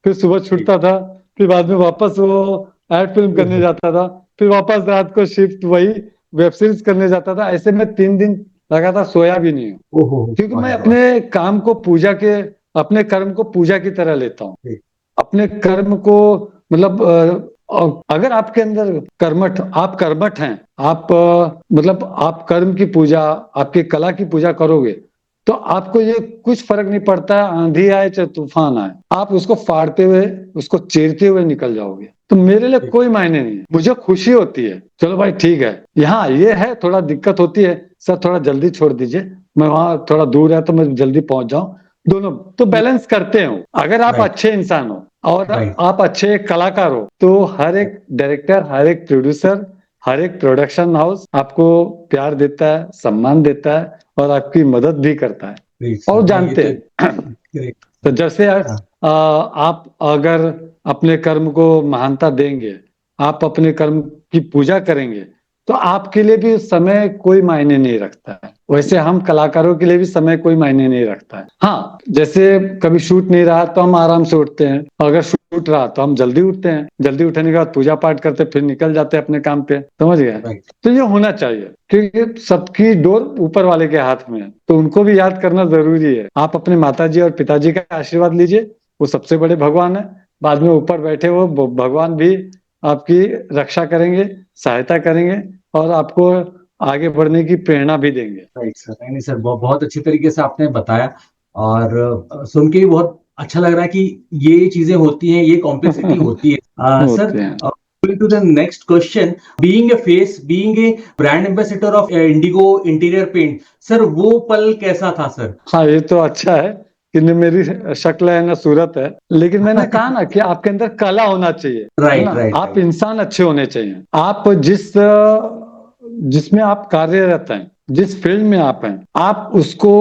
फिर सुबह छूटता था, फिर बाद में वापस वो एड फिल्म करने जाता था, फिर वापस रात को शिफ्ट वही वेब सीरीज करने जाता था। ऐसे में 3 दिन लगातार सोया भी नहीं हूँ, ओहो। क्योंकि मैं अरे वाह। अपने काम को पूजा के, अपने कर्म को पूजा की तरह लेता हूँ। जी। अपने कर्म को मतलब अगर आपके अंदर कर्मठ, आप कर्मठ हैं, आप मतलब आप कर्म की पूजा, आपकी कला की पूजा करोगे, तो आपको ये कुछ फर्क नहीं पड़ता है, आंधी आए चाहे तूफान आए, आप उसको फाड़ते हुए, उसको चीरते हुए निकल जाओगे। तो मेरे लिए कोई मायने नहीं है, मुझे खुशी होती है, चलो भाई ठीक है, यहाँ ये है, थोड़ा दिक्कत होती है सर, थोड़ा जल्दी छोड़ दीजिए, मैं वहां थोड़ा दूर है तो मैं जल्दी पहुंच जाऊं। दोनों तो बैलेंस करते हो। अगर आप राइट। अच्छे इंसान हो और राइट। आप अच्छे कलाकार हो, तो हर एक डायरेक्टर, हर एक प्रोड्यूसर, हर एक प्रोडक्शन हाउस आपको प्यार देता है, सम्मान देता है और आपकी मदद भी करता है। ग्रेट और सर, नहीं ये जानते तो हैं ग्रेट। तो जैसे हाँ। आप अगर अपने कर्म को महानता देंगे, आप अपने कर्म की पूजा करेंगे, तो आपके लिए भी समय कोई मायने नहीं रखता है। वैसे हम कलाकारों के लिए भी समय कोई मायने नहीं रखता है। हाँ, जैसे कभी शूट नहीं रहा तो हम आराम से उठते हैं, अगर शूट रहा तो हम जल्दी उठते हैं, जल्दी उठने के बाद पूजा पाठ करते फिर निकल जाते हैं अपने काम पे। समझ गए? राइट। तो ये होना चाहिए, क्योंकि सबकी डोर ऊपर वाले के हाथ में है, तो उनको भी याद करना जरूरी है। आप अपने माताजी और पिताजी का आशीर्वाद लीजिए, वो सबसे बड़े भगवान है। बाद में ऊपर बैठे वो भगवान भी आपकी रक्षा करेंगे, सहायता करेंगे और आपको आगे बढ़ने की प्रेरणा भी देंगे। राइट सर, नहीं नहीं सर, बहुत अच्छी तरीके से आपने बताया। और सुन के भी बहुत अच्छा लग रहा है कि ये चीजें होती हैं, ये कॉम्प्लेक्सिटी होती है सर। होते हैं। Going to the next question, being a face, being a brand ambassador of Indigo Interior Paint, sir वो पल कैसा था सर? हाँ, ये तो अच्छा है कि न मेरी शक्ल है न सूरत है, लेकिन मैंने कहा ना कि आपके अंदर कला होना चाहिए, है राइट ना? राइट आप राइट। इंसान अच्छे होने चाहिए। आप जिसमें आप कार्यरत हैं, जिस फील्ड में आप हैं, आप उसको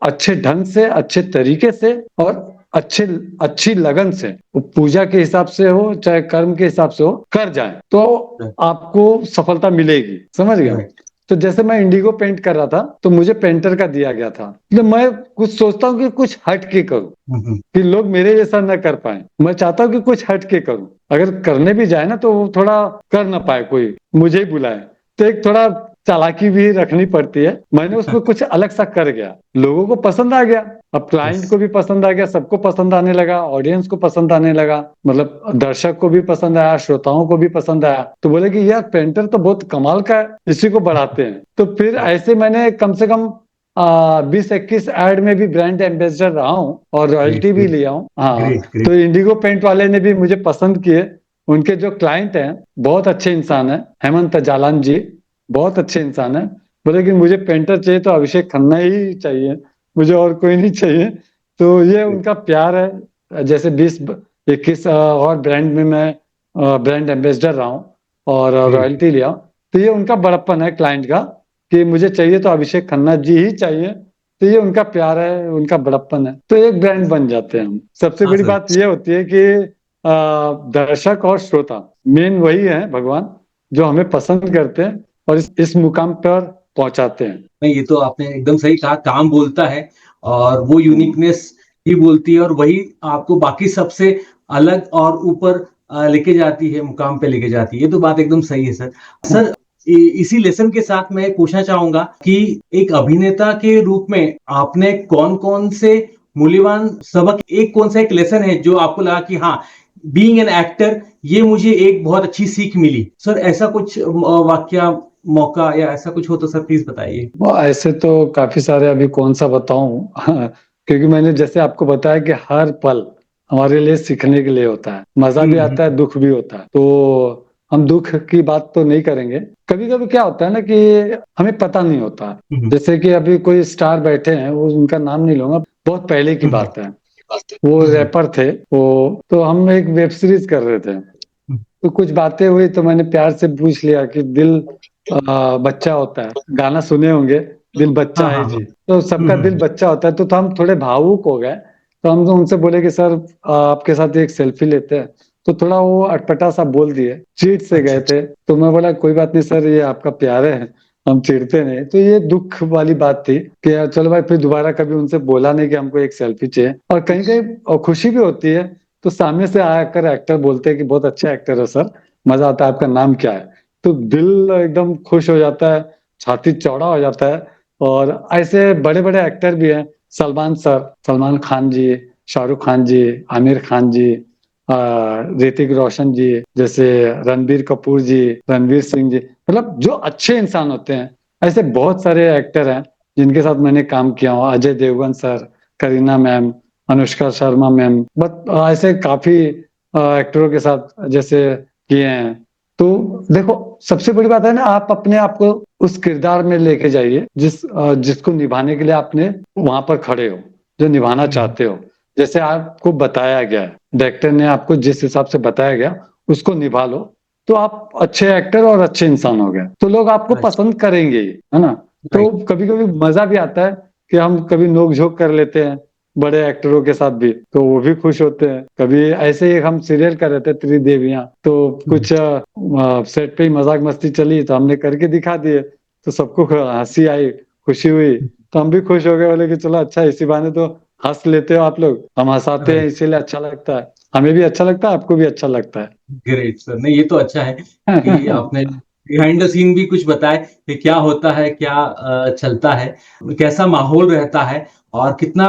अच्छे ढंग से, अच्छे तरीके से और अच्छे अच्छी लगन से, वो पूजा के हिसाब से हो चाहे कर्म के हिसाब से हो, कर जाए तो आपको सफलता मिलेगी। समझ गए? राइट। तो जैसे मैं इंडिगो पेंट कर रहा था तो मुझे पेंटर का दिया गया था, तो मैं कुछ सोचता हूँ कि कुछ हट के करूँ कि लोग मेरे जैसा न कर पाए। मैं चाहता हूँ कि कुछ हट के करूँ, अगर करने भी जाए ना तो वो थोड़ा कर ना पाए, कोई मुझे ही बुलाए, तो एक थोड़ा चालाकी भी रखनी पड़ती है। मैंने उसमें कुछ अलग सा कर गया, लोगों को पसंद आ गया, अब क्लाइंट को भी पसंद आ गया, सबको पसंद आने लगा, ऑडियंस को पसंद आने लगा, मतलब दर्शक को भी पसंद आया, श्रोताओं को भी पसंद आया। तो बोले कि यार पेंटर तो बहुत कमाल का है, इसी को बढ़ाते हैं। तो फिर ऐसे मैंने कम से कम 20-21 एड में भी ब्रांड एम्बेसडर रहा हूँ और रॉयल्टी भी लिया हूँ। हाँ, ग्रेट ग्रेट। तो इंडिगो पेंट वाले ने भी मुझे पसंद किए। उनके जो क्लाइंट हैं बहुत अच्छे इंसान है, हेमंत जालान जी बहुत अच्छे इंसान है। बोले कि मुझे पेंटर चाहिए तो अभिषेक खन्ना ही चाहिए, मुझे और कोई नहीं चाहिए। तो ये उनका प्यार है। जैसे 20-21 और ब्रांड में मैं ब्रांड एम्बेसडर रहा हूँ और रॉयल्टी लिया हूँ। तो ये उनका बड़प्पन है क्लाइंट का कि मुझे चाहिए तो अभिषेक खन्ना जी ही चाहिए। तो ये उनका प्यार है, उनका बड़प्पन है, तो एक ब्रांड बन जाते हैं हम। सबसे हाँ बड़ी सर। बात ये होती है कि दर्शक और श्रोता मेन वही है भगवान, जो हमें पसंद करते हैं और इस मुकाम पर पहुंचाते हैं। नहीं ये तो आपने एकदम सही कहा, काम बोलता है और वो यूनिकनेस ही बोलती है और वही आपको बाकी सबसे अलग और ऊपर लेके जाती है, मुकाम पे लेके जाती है। ये तो बात एकदम सही है सर। सर इसी लेसन के साथ मैं पूछना चाहूंगा कि एक अभिनेता के रूप में आपने कौन कौन से मूल्यवान सबक, एक कौन सा एक लेसन है जो आपको लगा कि हाँ, बीइंग एन एक्टर ये मुझे एक बहुत अच्छी सीख मिली? सर ऐसा कुछ वाक्य, मौका या ऐसा कुछ हो तो सर प्लीज बताइए। वो ऐसे तो काफी सारे, अभी कौन सा बताऊं क्योंकि मैंने जैसे आपको बताया कि हर पल हमारे लिए सीखने के लिए होता है, मजा भी आता है, दुख भी होता है। तो हम दुख की बात तो नहीं करेंगे। कभी कभी क्या होता है ना कि हमें पता नहीं होता, जैसे कि अभी कोई स्टार बैठे हैं, वो उनका नाम नहीं लूंगा, बहुत पहले की बात है, वो रैपर थे वो। तो हम एक वेब सीरीज कर रहे थे, तो कुछ बातें हुई तो मैंने प्यार से पूछ लिया कि दिल बच्चा होता है, गाना सुने होंगे, दिल बच्चा हाँ है हाँ हाँ। जी। तो सबका दिल बच्चा होता है, तो हम थोड़े भावुक हो गए। तो हम तो उनसे बोले कि सर आपके साथ एक सेल्फी लेते हैं। तो थोड़ा वो अटपटा सा बोल दिए, चीट से अच्छा गए अच्छा। थे। तो मैं बोला कोई बात नहीं सर, ये आपका प्यार है, हम चिढ़ते नहीं। तो ये दुख वाली बात थी कि यार चलो भाई, फिर दोबारा कभी उनसे बोला नहीं कि हमको एक सेल्फी चाहिए। और कहीं कहीं खुशी भी होती है, तो सामने से आकर एक्टर बोलते हैं कि बहुत अच्छा एक्टर है सर, मजा आता है, आपका नाम क्या है? तो दिल एकदम खुश हो जाता है, छाती चौड़ा हो जाता है। और ऐसे बड़े बड़े एक्टर भी हैं, सलमान सर, सलमान खान जी, शाहरुख खान जी, आमिर खान जी, ऋतिक रोशन जी, जैसे रणबीर कपूर जी, रणवीर सिंह जी, मतलब जो अच्छे इंसान होते हैं। ऐसे बहुत सारे एक्टर हैं जिनके साथ मैंने काम किया हूँ, Ajay Devgan sir, Kareena ma'am, Anushka Sharma ma'am, but ऐसे काफी एक्टरों के साथ जैसे किए हैं। तो देखो, सबसे बड़ी बात है ना, आप अपने आप को उस किरदार में लेके जाइए जिसको निभाने के लिए आपने वहां पर खड़े हो, जो निभाना चाहते हो। जैसे आपको बताया गया है, डायरेक्टर ने आपको जिस हिसाब से बताया गया उसको निभा लो, तो आप अच्छे एक्टर और अच्छे इंसान हो गए, तो लोग आपको राइट पसंद करेंगे ही, है ना। तो राइट। कभी कभी मजा भी आता है कि हम कभी नोक झोंक कर लेते हैं बड़े एक्टरों के साथ भी, तो वो भी खुश होते हैं। कभी ऐसे ही हम सीरियल कर रहे थे त्रिदेवियां, तो कुछ सेट पे ही मजाक मस्ती चली तो हमने करके दिखा दिए, तो सबको हंसी आई, खुशी हुई। तो हम भी खुश हो गए, बोले कि चलो अच्छा, इसी बहाने तो हंस लेते हो आप लोग, हम हंसाते हैं राइट। इसीलिए अच्छा लगता है, हमें भी अच्छा लगता है, आपको भी अच्छा लगता ग्रेट सर, नहीं ये तो अच्छा है कि है। आपने बिहाइंड द सीन भी कुछ बताया कि क्या होता है, क्या चलता है, कैसा माहौल रहता है, और कितना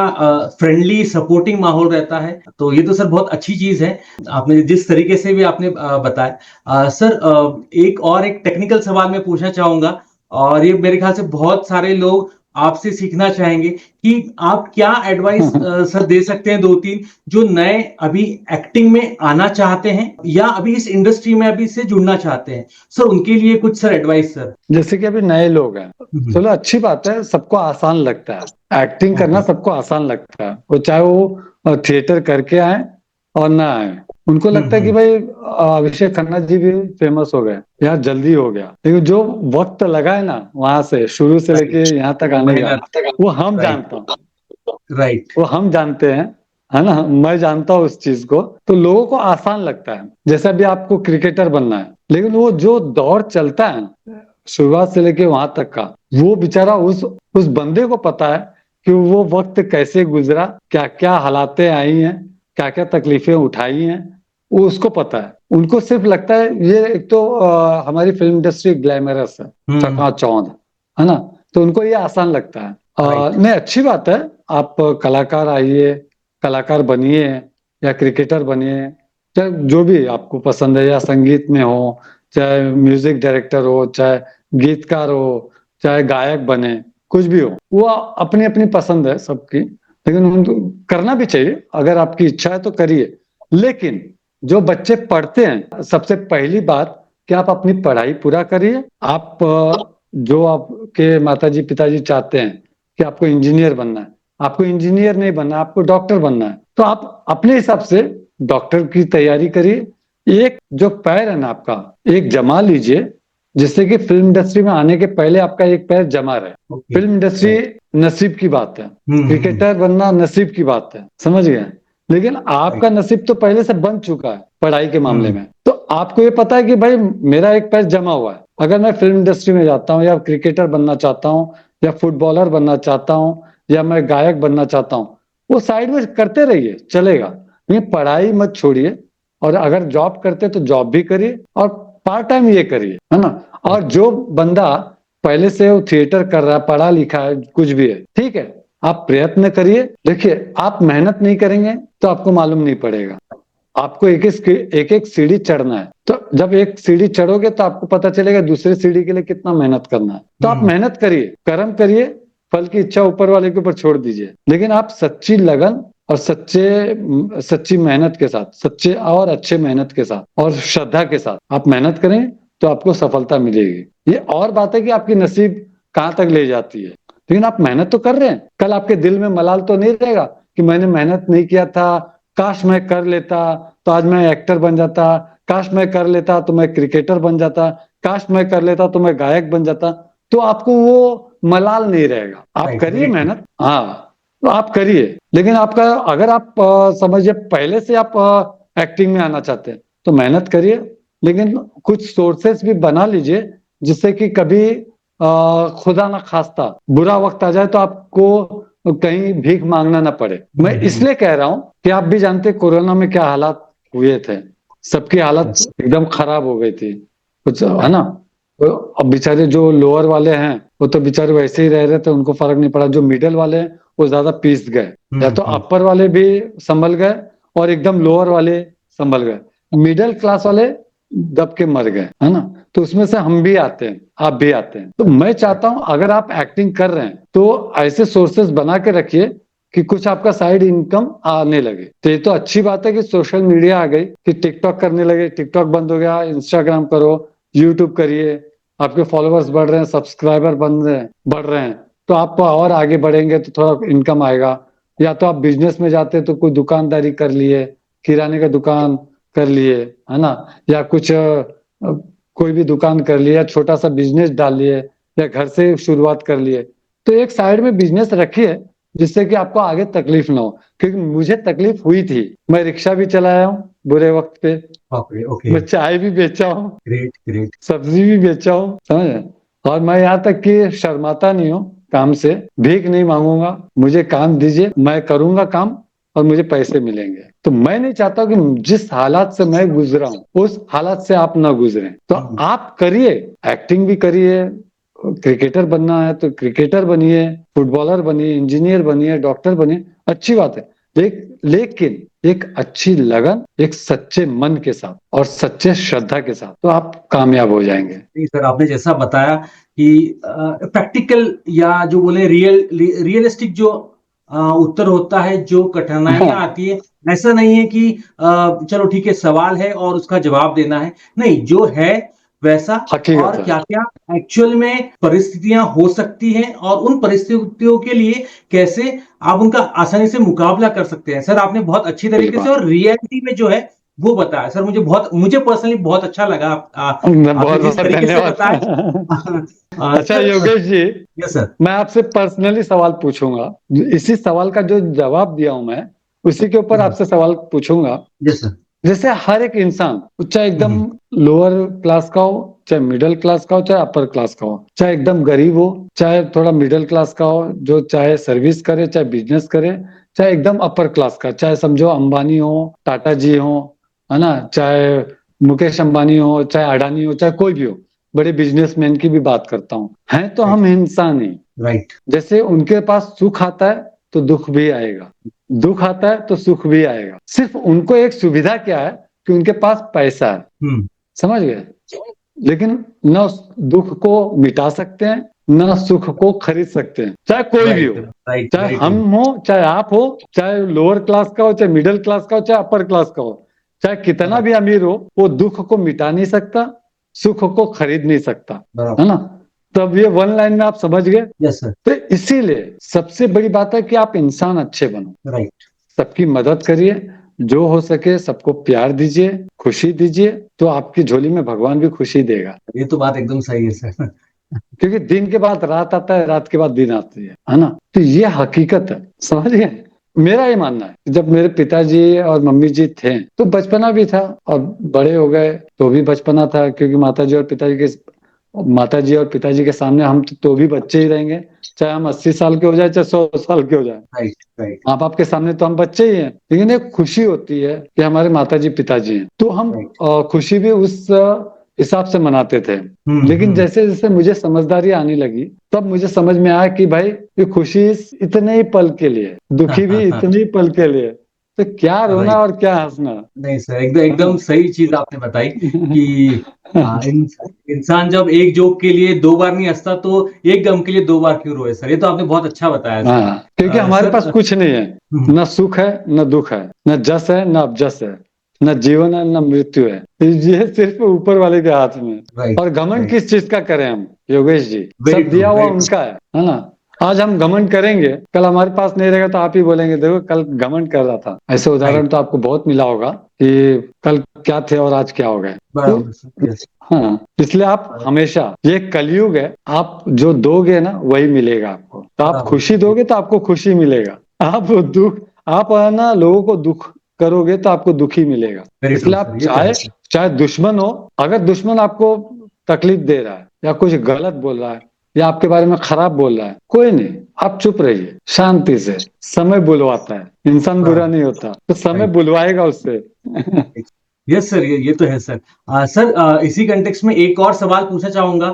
फ्रेंडली सपोर्टिंग माहौल रहता है। तो ये तो सर बहुत अच्छी चीज है, आपने जिस तरीके से भी आपने बताया। सर एक टेक्निकल सवाल मैं पूछना चाहूंगा, और ये मेरे ख्याल से बहुत सारे लोग आपसे सीखना चाहेंगे कि आप क्या एडवाइस सर दे सकते हैं, दो तीन, जो नए अभी एक्टिंग में आना चाहते हैं या अभी इस इंडस्ट्री में अभी से जुड़ना चाहते हैं, सर उनके लिए कुछ सर एडवाइस सर। जैसे कि अभी नए लोग हैं, चलो अच्छी बात है, सबको आसान लगता है एक्टिंग करना, ओके। सबको आसान लगता है, वो चाहे वो थिएटर करके आए और ना आए। उनको लगता है कि हम्म। भाई अभिषेक खन्ना जी भी फेमस हो गए, यार जल्दी हो गया, लेकिन जो वक्त लगा है ना वहां से शुरू से लेके राइट। यहाँ तक आने का, मेहनत। वो हम राइट जानता हूँ, राइट। वो हम जानते हैं, है ना। मैं जानता हूँ उस चीज को, तो लोगों को आसान लगता है। जैसे अभी आपको क्रिकेटर बनना है, लेकिन वो जो दौर चलता है शुरुआत से लेके वहां तक का, वो बेचारा उस बंदे को पता है कि वो वक्त कैसे गुजरा, क्या क्या हालातें आई हैं, क्या क्या तकलीफें उठाई हैं, वो उसको पता है। उनको सिर्फ लगता है ये एक तो हमारी फिल्म इंडस्ट्री ग्लैमरस है, हम्म। चकाचौंध, है ना। तो उनको ये आसान लगता है। राइट। नहीं, अच्छी बात है, आप कलाकार आइए, कलाकार बनिए, या क्रिकेटर बनिए, चाहे जो भी आपको पसंद है, या संगीत में हो, चाहे म्यूजिक डायरेक्टर हो, चाहे गीतकार हो, चाहे गायक बने, कुछ भी हो, वो अपनी अपनी पसंद है सबकी। लेकिन उनको करना भी चाहिए, अगर आपकी इच्छा है तो करिए। लेकिन जो बच्चे पढ़ते हैं, सबसे पहली बात कि आप अपनी पढ़ाई पूरा करिए। आप जो आपके माताजी पिताजी चाहते हैं कि आपको इंजीनियर बनना है, आपको इंजीनियर नहीं बनना, आपको डॉक्टर बनना है, तो आप अपने हिसाब से डॉक्टर की तैयारी करिए। एक जो पैर है ना आपका, एक जमा लीजिए, जिससे कि फिल्म इंडस्ट्री में आने के पहले आपका एक पैर जमा रहे। ओके। Film industry right. नसीब की बात है, हम्म। क्रिकेटर बनना नसीब की बात है, समझ गए। लेकिन राइट। आपका नसीब तो पहले से बन चुका है पढ़ाई के मामले हम्म में, तो आपको ये पता है कि भाई मेरा एक पैर जमा हुआ है, अगर मैं फिल्म इंडस्ट्री में जाता हूँ, या क्रिकेटर बनना चाहता हूँ, या फुटबॉलर बनना चाहता हूँ, या मैं गायक बनना चाहता हूँ, वो साइड में करते रहिए, चलेगा, लेकिन पढ़ाई मत छोड़िए। और अगर जॉब करते तो जॉब भी करिए, और पार्ट टाइम ये करिए, है ना। और जो बंदा पहले से वो थिएटर कर रहा है, पढ़ा लिखा है, कुछ भी है, ठीक है, आप प्रयत्न करिए। देखिए, आप मेहनत नहीं करेंगे तो आपको मालूम नहीं पड़ेगा। आपको एक एक सीढ़ी चढ़ना है, तो जब एक सीढ़ी चढ़ोगे तो आपको पता चलेगा दूसरी सीढ़ी के लिए कितना मेहनत करना है। तो आप हम्म। मेहनत करिए, कर्म करिए, फल की इच्छा ऊपर वाले के ऊपर छोड़ दीजिए। लेकिन आप सच्ची लगन और सच्ची मेहनत के साथ, सच्चे और अच्छे मेहनत के साथ और श्रद्धा के साथ आप मेहनत करें, तो आपको सफलता मिलेगी। ये और बात है कि आपकी नसीब कहाँ तक ले जाती है, लेकिन आप मेहनत तो कर रहे हैं। कल आपके दिल में मलाल तो नहीं रहेगा कि मैंने मेहनत नहीं किया था, काश मैं कर लेता तो आज मैं एक्टर बन जाता, काश मैं कर लेता तो मैं क्रिकेटर बन जाता, काश मैं कर लेता तो मैं गायक बन जाता, तो आपको वो मलाल नहीं रहेगा। आप राइट, करिए वेरी ट्रू। मेहनत, हाँ, तो आप करिए, लेकिन आपका अगर आप समझिए पहले से आप एक्टिंग में आना चाहते हैं तो मेहनत करिए, लेकिन कुछ सोर्सेस भी बना लीजिए जिससे कि कभी खुदा ना खास्ता बुरा वक्त आ जाए तो आपको कहीं भीख मांगना ना पड़े। मैं इसलिए कह रहा हूं कि आप भी जानते कोरोना में क्या हालात हुए थे, सबकी हालत यस, एकदम खराब हो गई थी, कुछ है ना। तो अब बेचारे जो लोअर वाले हैं वो तो बेचारे वैसे ही रह रहे थे, उनको फर्क नहीं पड़ा। जो मिडिल वाले हैं वो ज्यादा पीस गए, या तो अपर वाले भी संभल गए और एकदम लोअर वाले संभल गए, मिडिल क्लास वाले दब के मर गए, है ना। तो उसमें से हम भी आते हैं, आप भी आते हैं। तो मैं चाहता हूं अगर आप एक्टिंग कर रहे हैं तो ऐसे सोर्सेस बना के रखिए कि कुछ आपका साइड इनकम आने लगे। तो ये तो अच्छी बात है कि सोशल मीडिया आ गई, कि टिकटॉक करने लगे, टिकटॉक बंद हो गया, इंस्टाग्राम करो, यूट्यूब करिए, आपके फॉलोअर्स बढ़ रहे हैं, सब्सक्राइबर बढ़ रहे हैं, तो आप और आगे बढ़ेंगे तो थोड़ा इनकम आएगा। या तो आप बिजनेस में जाते तो कोई दुकानदारी कर लिए, किराने का दुकान कर लिए, है ना, या कुछ कोई भी दुकान कर लिया, छोटा सा बिजनेस डाल लिए, या घर से शुरुआत कर लिए। तो एक साइड में बिजनेस रखिए जिससे कि आपको आगे तकलीफ ना हो, क्योंकि मुझे तकलीफ हुई थी। मैं रिक्शा भी चलाया हूँ बुरे वक्त पे, ओके, मैं चाय भी बेचा हूँ, ग्रेट ग्रेट। सब्जी भी बेचा हूँ, समझे। और मैं यहाँ तक कि शर्माता नहीं हूँ काम से, भीख नहीं मांगूंगा, मुझे काम दीजिए, मैं करूंगा काम और मुझे पैसे मिलेंगे। तो मैं नहीं चाहता कि जिस हालात से मैं गुजरा हूँ उस हालात से आप ना गुजरे। तो आप करिए, एक्टिंग भी करिए, क्रिकेटर बनना है तो क्रिकेटर बनिए, फुटबॉलर बनिए, इंजीनियर बनिए, डॉक्टर बनिए, अच्छी बात है। लेकिन एक अच्छी लगन, एक सच्चे मन के साथ और सच्चे श्रद्धा के साथ तो आप कामयाब हो जाएंगे। नहीं सर, आपने जैसा बताया कि प्रैक्टिकल या जो बोले रियलिस्टिक जो उत्तर होता है, जो कठिनाइयां आती है, ऐसा नहीं है कि चलो ठीक है सवाल है और उसका जवाब देना है, नहीं, जो है वैसा। हकीकत और है। क्या क्या एक्चुअल में परिस्थितियां हो सकती हैं और उन परिस्थितियों के लिए कैसे आप उनका आसानी से मुकाबला कर सकते हैं। सर आपने बहुत अच्छी सही तरीके से बात। और रियलिटी में जो है वो बताया। सर मुझे पर्सनली बहुत अच्छा लगा आपने बहुत जिस बहुत तरीके से धन्यवाद। बताया। अच्छा sir, Yogesh ji, yes sir. मैं आपसे पर्सनली सवाल पूछूंगा, इसी सवाल का जो जवाब दिया हूं मैं उसी के ऊपर आपसे सवाल पूछूंगा। Yes sir. जैसे हर एक इंसान, चाहे एकदम लोअर क्लास का हो, चाहे मिडिल क्लास का हो, चाहे अपर क्लास का हो, चाहे एकदम गरीब हो, चाहे थोड़ा मिडिल क्लास का हो जो चाहे सर्विस करे, चाहे बिजनेस करे, चाहे एकदम अपर क्लास का, चाहे समझो अंबानी हो, टाटा जी हो, है ना, चाहे मुकेश अंबानी हो, चाहे अडानी हो, चाहे कोई भी हो, बड़े बिजनेसमैन की भी बात करता हूँ, हैं तो हम इंसान ही। राइट। जैसे उनके पास सुख आता है तो दुख भी आएगा, दुख आता है तो सुख भी आएगा। सिर्फ उनको एक सुविधा क्या है कि उनके पास पैसा है, समझ गए। लेकिन न उस दुख को मिटा सकते हैं, न सुख को खरीद सकते हैं, चाहे कोई भी हो, राइट राइट चाहे राइट। हम हो, चाहे आप हो, चाहे लोअर क्लास का हो, चाहे मिडिल क्लास का हो, चाहे अपर क्लास का हो, चाहे कितना भी अमीर हो, वो दुख को मिटा नहीं सकता, सुख को खरीद नहीं सकता, है ना। तब ये वन लाइन में आप समझ गए। Yes sir. तो इसीलिए सबसे बड़ी बात है कि आप इंसान अच्छे बनो, राइट। सबकी मदद करिए, जो हो सके सबको प्यार दीजिए, खुशी दीजिए, तो आपकी झोली में भगवान भी खुशी देगा। ये तो बात एकदम सही है सर। क्योंकि दिन के बाद रात आता है, रात के बाद दिन आती है ना। तो ये हकीकत है, समझ गए। मेरा ये मानना है कि जब मेरे पिताजी और मम्मी जी थे तो बचपना भी था, और बड़े हो गए तो भी बचपना था, क्योंकि माताजी और पिताजी के सामने हम तो भी बच्चे ही रहेंगे, चाहे हम 80 साल के हो जाए, चाहे 100 साल के हो जाए। Right right. माँ बाप के सामने तो हम बच्चे ही हैं, लेकिन एक खुशी होती है कि हमारे माताजी पिताजी हैं, तो हम खुशी भी उस हिसाब से मनाते थे। लेकिन जैसे जैसे मुझे समझदारी आने लगी तब मुझे समझ में आया कि भाई ये खुशी इतने ही पल के लिए, दुखी भी इतने ही पल के लिए, तो क्या रोना राइट। और क्या हंसना। नहीं सर, एकदम एकदम सही चीज आपने बताई कि इंसान जब एक जोक के लिए दो बार नहीं हंसता तो एक गम के लिए दो बार क्यों रोए। सर ये तो आपने बहुत अच्छा बताया सर। हाँ, क्योंकि हमारे पास सर। कुछ नहीं है, न सुख है न दुख है, न जस है न अपजस है, न जीवन है न मृत्यु है, ये सिर्फ ऊपर वाले के हाथ में है। राइट और घमंड राइट। किस चीज का करें हम योगेश जी, वेरी सब ट्रू दिया हुआ वेरी ट्रू। उनका है ना। आज हम घमंड करेंगे, कल हमारे पास नहीं रहेगा तो आप ही बोलेंगे देखो कल घमंड कर रहा था। ऐसे उदाहरण राइट। तो आपको बहुत मिला होगा कि कल क्या थे और आज क्या हो गए। तो बराबर सर, यस। हाँ, इसलिए आप हमेशा, ये कलयुग है, आप जो दोगे ना वही मिलेगा आपको। तो आप बराबर खुशी सर, दोगे तो आपको खुशी मिलेगा। आप दुख, आप ना लोगों को दुख करोगे तो आपको दुख ही मिलेगा। वेरी ट्रू इसलिए आप सर, ये तो है चाहे सर। चाहे दुश्मन हो, अगर दुश्मन आपको तकलीफ दे रहा है या कुछ गलत बोल रहा है या आपके बारे में खराब बोल रहा है, कोई नहीं, आप चुप रहिए शांति से। समय बुलवाता है, इंसान बुरा बराबर। नहीं होता, तो समय राइट। बुलवाएगा उससे। यस सर, ये तो है सर। सर, इसी कंटेक्स्ट में एक और सवाल पूछना चाहूंगा।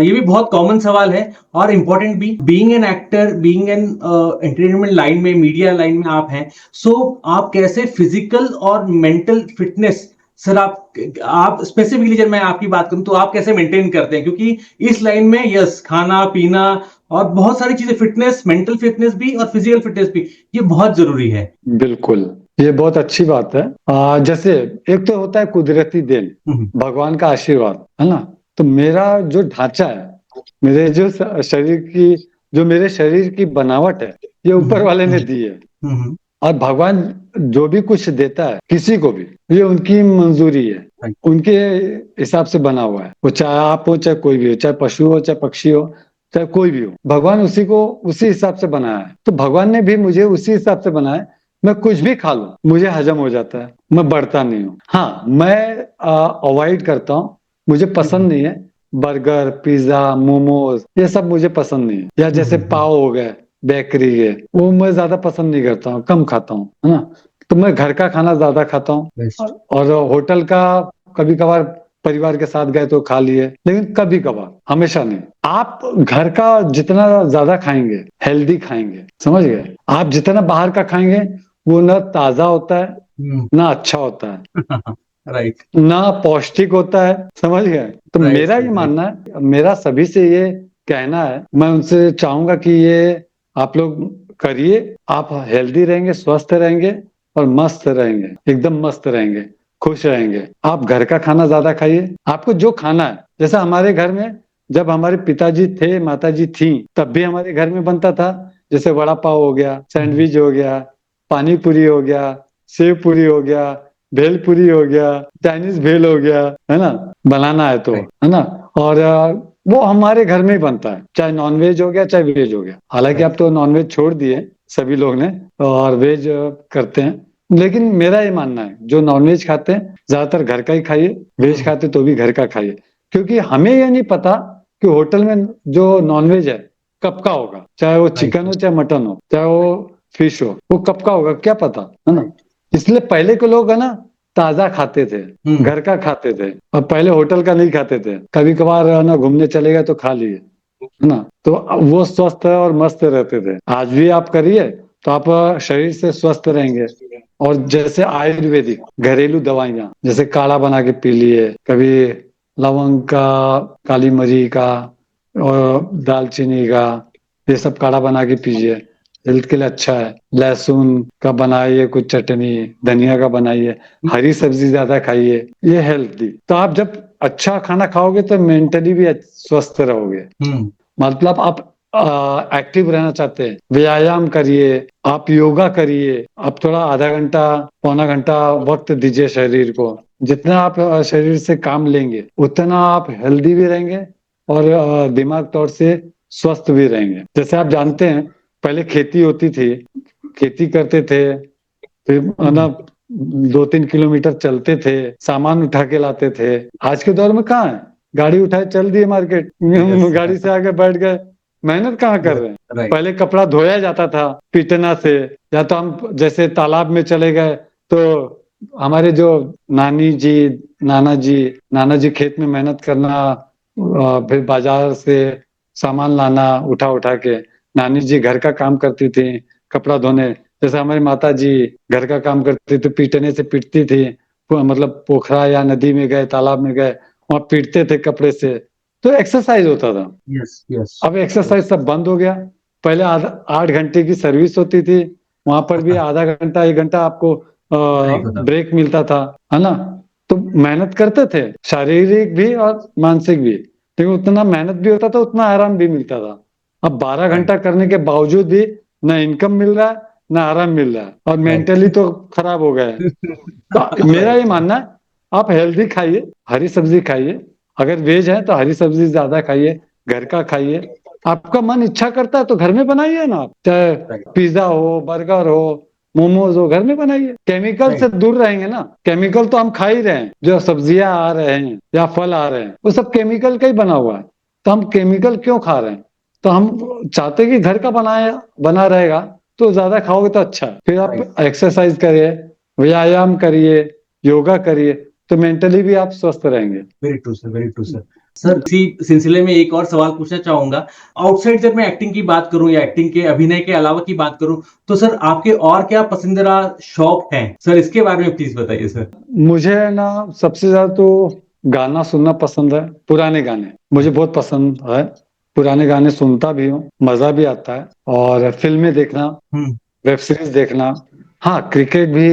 ये भी बहुत कॉमन सवाल है और इम्पोर्टेंट भी। Being an actor, being an entertainment line में, मीडिया लाइन में आप हैं, सो आप कैसे फिजिकल और मेंटल फिटनेस, सर आप स्पेसिफिकली जब मैं आपकी बात करूं तो आप कैसे मेंटेन करते हैं? क्योंकि इस लाइन में यस, खाना पीना और बहुत सारी चीजें, फिटनेस, मेंटल फिटनेस भी और फिजिकल फिटनेस भी, ये बहुत जरूरी है। बिल्कुल, ये बहुत अच्छी बात है। जैसे एक तो होता है कुदरती देन, हम्म। भगवान का आशीर्वाद, है ना। तो मेरा जो ढांचा है, मेरे जो शरीर की, जो मेरे शरीर की बनावट है, ये ऊपर हम्म। वाले ने दी है। हम्म। और भगवान जो भी कुछ देता है किसी को भी, ये उनकी मंजूरी है, राइट। उनके हिसाब से बना हुआ है। वो चाहे आप हो, चाहे कोई भी हो, चाहे पशु हो, चाहे पक्षी हो, चाहे कोई भी हो, भगवान उसी को उसी हिसाब से बनाया है। तो भगवान ने भी मुझे उसी हिसाब से बनाया है। मैं कुछ भी खा लूं, मुझे हजम हो जाता है, मैं बढ़ता नहीं हूँ। हाँ, मैं अवॉइड करता हूँ, मुझे हम्म। पसंद नहीं है बर्गर, पिज्जा, मोमोज, ये सब मुझे पसंद नहीं है। या जैसे हम्म। पाव हो गए बेकरी के, वो मैं ज्यादा पसंद नहीं करता हूँ, कम खाता हूँ, है ना। तो मैं घर का खाना ज्यादा खाता हूँ। बेस्ट। और होटल का कभी कभार परिवार के साथ गए तो खा लिए, लेकिन कभी कभार, हमेशा नहीं। आप घर का जितना ज्यादा खाएंगे, हेल्दी खाएंगे, समझ गए। आप जितना बाहर का खाएंगे, वो ना ताजा होता है, हम्म। ना अच्छा होता है, राइट। ना पौष्टिक होता है, समझ गए। तो राइट मेरा सर, ये राइट। मानना है, मेरा सभी से ये कहना है, मैं उनसे चाहूंगा कि ये आप लोग करिए। आप हेल्दी रहेंगे, स्वस्थ रहेंगे और मस्त रहेंगे, एकदम मस्त रहेंगे, खुश रहेंगे। आप घर का खाना ज्यादा खाइए, आपको जो खाना है। जैसे हमारे घर में जब हमारे पिताजी थे, माताजी थी, तब भी हमारे घर में बनता था। जैसे वड़ा पाव हो गया, सैंडविच हो गया, पानी पूरी हो गया, सेव पूरी हो गया, भेल पूरी हो गया, चाइनीज भेल हो गया, है ना, बनाना है तो, राइट। है ना। और वो हमारे घर में ही बनता है, चाहे नॉनवेज हो गया चाहे वेज हो गया। हालांकि राइट। अब तो नॉनवेज छोड़ दिए सभी लोग ने और वेज करते हैं। लेकिन मेरा ये मानना है, जो नॉनवेज खाते हैं ज्यादातर घर का ही खाइए, वेज खाते तो भी घर का खाइए। क्योंकि हमें ये नहीं पता कि होटल में जो नॉनवेज है कब का होगा, चाहे वो राइट चिकन हो सर। चाहे मटन हो चाहे वो फिश हो, वो कब का होगा क्या पता, है ना। राइट। इसलिए पहले के लोग है ना ताजा खाते थे, हम्म। घर का खाते थे, और पहले होटल का नहीं खाते थे। कभी कभार है ना घूमने चले गए तो खा लिए, है ना। तो वो स्वस्थ और मस्त रहते थे। आज भी आप करिए तो आप शरीर से स्वस्थ रहेंगे। और जैसे आयुर्वेदिक घरेलू दवाइयाँ, जैसे काढ़ा बना के पी लिए, कभी लवंग का, काली मरी का और दालचीनी का, ये सब काढ़ा बना के पीजिए, हेल्थ के लिए अच्छा है। लहसुन का बनाइए कुछ चटनी, धनिया का बनाइए, हरी सब्जी ज्यादा खाइए, ये हेल्थी। तो आप जब अच्छा खाना खाओगे तो मेंटली भी स्वस्थ रहोगे। हम्म। मतलब आप एक्टिव रहना चाहते हैं, व्यायाम करिए, आप योगा करिए, आप थोड़ा आधा घंटा पौना घंटा वक्त दीजिए शरीर को। जितना आप शरीर से काम लेंगे उतना आप हेल्दी भी रहेंगे और दिमाग तौर से स्वस्थ भी रहेंगे। जैसे आप जानते हैं पहले खेती होती थी, खेती करते थे, फिर है ना हम्म। 2-3 किलोमीटर चलते थे, सामान उठा के लाते थे। आज के दौर में कहाँ है, गाड़ी उठाए चल दिए मार्केट, यस। गाड़ी से आके बैठ गए, मेहनत कहाँ कर रहे हैं। राइट। पहले कपड़ा धोया जाता था पिटना से, या तो हम जैसे तालाब में चले गए तो हमारे जो नानी जी, नाना जी, नाना जी खेत में मेहनत करना, फिर बाजार से सामान लाना उठा उठा के। नानी जी घर का काम करती थी, कपड़ा धोने। जैसे हमारी माता जी घर का काम करती थी, पीटने से पीटती थी, मतलब पोखरा या नदी में गए, तालाब में गए, वहां पीटते थे कपड़े से, तो एक्सरसाइज होता था। यस। यस। अब एक्सरसाइज सब बंद हो गया। पहले 8 घंटे की सर्विस होती थी, वहां पर भी आधा घंटा 1 घंटा आपको ब्रेक होता था। ब्रेक मिलता था, है ना। तो मेहनत करते थे, शारीरिक भी और मानसिक भी, लेकिन उतना मेहनत भी होता था, उतना आराम भी मिलता था। अब 12 घंटा करने के बावजूद भी ना इनकम मिल रहा है, ना आराम मिल रहा है, और मेंटली तो खराब हो गए हैं। तो मेरा ये मानना है, आप हेल्दी खाइए, हरी सब्जी खाइए, अगर वेज है तो हरी सब्जी ज्यादा खाइए, घर का खाइए। आपका मन इच्छा करता है तो घर में बनाइए ना, आप चाहे पिज्जा हो, बर्गर हो, मोमोज हो, घर में बनाइए। केमिकल से दूर रहेंगे ना, केमिकल तो हम खा ही रहे हैं, जो सब्जियां आ रहे हैं या फल आ रहे हैं वो सब केमिकल का ही बना हुआ है, तो हम केमिकल क्यों खा रहे हैं? तो हम चाहते हैं कि घर का बना रहेगा तो ज्यादा खाओगे तो अच्छा है। फिर आप एक्सरसाइज करिए, व्यायाम करिए, योगा करिए, तो मेंटली भी आप स्वस्थ रहेंगे। Very true sir, very true sir. Sir इसी सिलसिले में एक और सवाल पूछना चाहूंगा। आउटसाइड जब मैं एक्टिंग की बात करूं या एक्टिंग के अभिनय के अलावा की बात करूं, तो सर आपके और क्या पसंदीदा शौक हैं सर, इसके बारे में प्लीज बताइए सर। मुझे ना सबसे ज्यादा तो गाना सुनना पसंद है, पुराने गाने मुझे बहुत पसंद है, पुराने गाने सुनता भी हूँ, मजा भी आता है। और फिल्में देखना, हम्म। वेब सीरीज देखना, हाँ क्रिकेट भी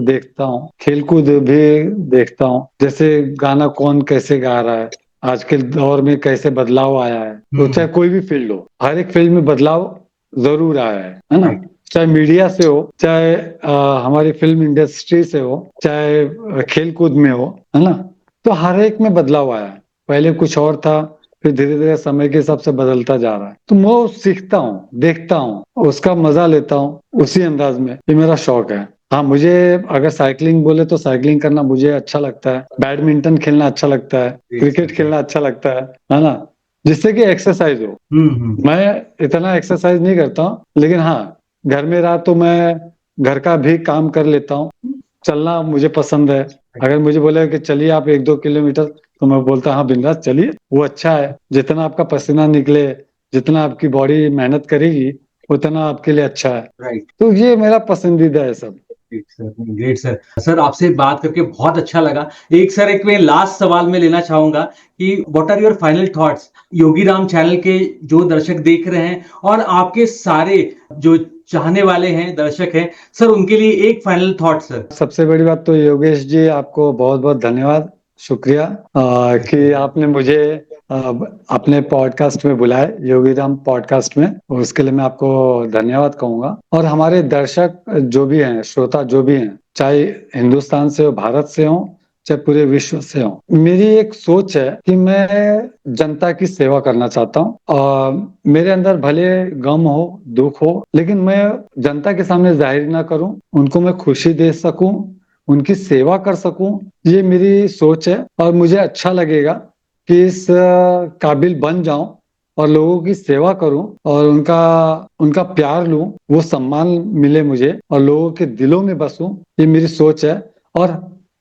देखता हूँ, खेलकूद भी देखता हूँ, जैसे गाना कौन कैसे गा रहा है, आज के दौर में कैसे बदलाव आया है, तो चाहे कोई भी फील्ड हो, हर एक फील्ड में बदलाव जरूर आया है ना। राइट। चाहे मीडिया से हो, चाहे हमारी फिल्म इंडस्ट्री से हो, चाहे खेल कूद में हो, है ना, तो हर एक में बदलाव आया है। पहले कुछ और था, फिर धीरे धीरे समय के हिसाब से बदलता जा रहा है, तो मैं सीखता हूँ, देखता हूँ, उसका मजा लेता हूँ उसी अंदाज में। ये मेरा शौक है। हाँ, मुझे अगर साइकिलिंग बोले तो साइकिलिंग करना मुझे अच्छा लगता है, बैडमिंटन खेलना अच्छा लगता है, क्रिकेट खेलना अच्छा लगता है ना, जिससे कि एक्सरसाइज हो। मैं इतना एक्सरसाइज नहीं करता हूँ, लेकिन हाँ घर में रहा तो मैं घर का भी काम कर लेता हूँ। चलना मुझे पसंद है, अगर मुझे बोले कि चलिए आप 1-2 किलोमीटर, तो मैं बोलता हाँ बिंदास चलिए, वो अच्छा है। जितना आपका पसीना निकले, जितना आपकी बॉडी मेहनत करेगी, उतना आपके लिए अच्छा है। राइट। तो ये मेरा पसंदीदा है सब। Great sir, great sir. Sir आपसे बात करके बहुत अच्छा लगा। एक मैं लास्ट सवाल में लेना चाहूंगा कि what are your final thoughts Yogi Ram channel के जो दर्शक देख रहे हैं और आपके सारे जो चाहने वाले हैं दर्शक हैं सर, उनके लिए एक फाइनल थॉट सर। सबसे बड़ी बात तो योगेश जी, आपको बहुत बहुत धन्यवाद, शुक्रिया कि आपने मुझे अ, अपने पॉडकास्ट में बुलाए, योगीराम पॉडकास्ट में, उसके लिए मैं आपको धन्यवाद कहूंगा। और हमारे दर्शक जो भी हैं, श्रोता जो भी हैं, चाहे हिंदुस्तान से हो, भारत से हो, चाहे पूरे विश्व से हो, मेरी एक सोच है कि मैं जनता की सेवा करना चाहता हूँ। और मेरे अंदर भले गम हो, दुख हो, लेकिन मैं जनता के सामने जाहिर ना करूं, उनको मैं खुशी दे सकूं, उनकी सेवा कर सकूं, ये मेरी सोच है। और मुझे अच्छा लगेगा कि इस काबिल बन जाऊं और लोगों की सेवा करूं और उनका उनका प्यार लूं, वो सम्मान मिले मुझे और लोगों के दिलों में बसूं, ये मेरी सोच है। और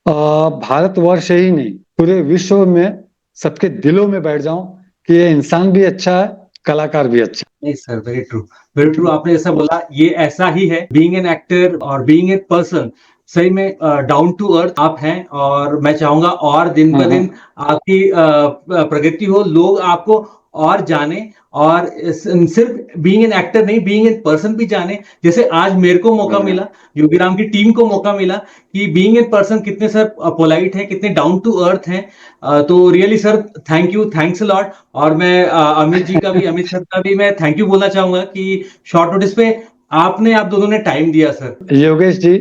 भारतवर्ष ही नहीं, पूरे विश्व में सबके दिलों में बैठ जाऊं कि ये इंसान भी अच्छा है, कलाकार भी अच्छा। नहीं sir, very true, very true. आपने जैसा बोला ये ऐसा ही है, बीइंग एन एक्टर और बीइंग ए पर्सन, सही में डाउन टू अर्थ आप हैं। और मैं चाहूंगा और दिन ब दिन आपकी प्रगति हो, लोग आपको और जाने, और सिर्फ बीइंग एन एक्टर नहीं, बीइंग एन पर्सन भी जाने। जैसे आज मेरे को मौका मिला, योगीराम की टीम को मौका मिला कि बीइंग एन पर्सन कितने सर पोलाइट है, कितने डाउन टू अर्थ हैं। तो really sir thank you, thanks a lot. और मैं अमित जी का भी, अमित सर का भी मैं थैंक यू बोलना चाहूंगा कि शॉर्ट नोटिस पे आप दोनों ने टाइम दिया सर। योगेश जी,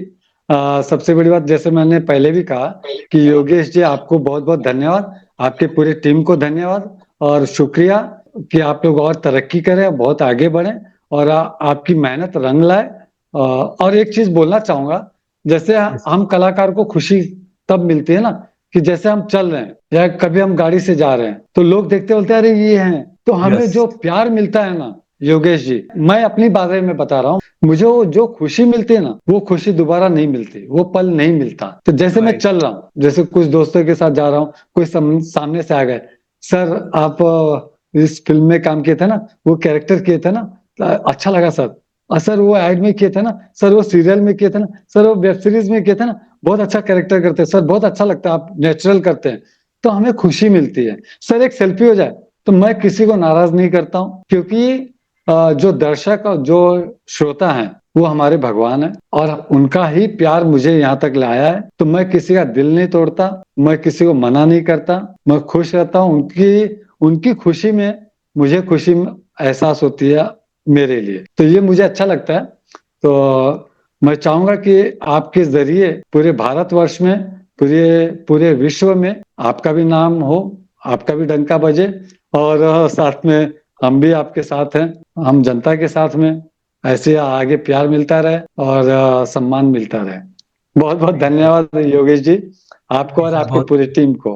सबसे बड़ी बात, जैसे मैंने पहले भी कहा कि योगेश जी आपको बहुत बहुत धन्यवाद, आपके पूरे टीम को धन्यवाद और शुक्रिया कि आप लोग और तरक्की करें, बहुत आगे बढ़ें और आपकी मेहनत रंग लाए। और एक चीज बोलना चाहूंगा, जैसे हम कलाकार को खुशी तब मिलती है ना, कि जैसे हम चल रहे हैं या कभी हम गाड़ी से जा रहे हैं तो लोग देखते बोलते हैं अरे ये हैं, तो हमें Yes. जो प्यार मिलता है ना योगेश जी, मैं अपनी बारे में बता रहा हूँ, मुझे वो जो खुशी मिलती है ना, वो खुशी दोबारा नहीं मिलती, वो पल नहीं मिलता। तो जैसे मैं चल रहा हूँ, जैसे कुछ दोस्तों के साथ जा रहा हूँ, कोई सामने से आ गए, सर आप इस फिल्म में काम किए थे ना, वो कैरेक्टर किए थे ना, अच्छा लगा सर। और सर वो एड में किए थे ना, सर वो सीरियल में किए थे ना, सर वो वेब सीरीज में किए थे ना, बहुत अच्छा कैरेक्टर करते हैं सर, बहुत अच्छा लगता है, आप नेचुरल करते हैं, तो हमें खुशी मिलती है। सर एक सेल्फी हो जाए तो मैं किसी को नाराज नहीं करता हूँ, क्योंकि जो दर्शक और जो श्रोता हैं वो हमारे भगवान है और उनका ही प्यार मुझे यहाँ तक लाया है। तो मैं किसी का दिल नहीं तोड़ता, मैं किसी को मना नहीं करता, मैं खुश रहता हूँ, उनकी उनकी खुशी में मुझे खुशी एहसास होती है मेरे लिए। तो ये मुझे अच्छा लगता है। तो मैं चाहूंगा कि आपके जरिए पूरे भारतवर्ष में, पूरे पूरे विश्व में आपका भी नाम हो, आपका भी डंका बजे, और साथ में हम भी आपके साथ हैं, हम जनता के साथ में ऐसे आगे प्यार मिलता रहे और सम्मान मिलता रहे। बहुत बहुत धन्यवाद योगेश जी, आपको जी और सर, आपके बहुत पूरी टीम को।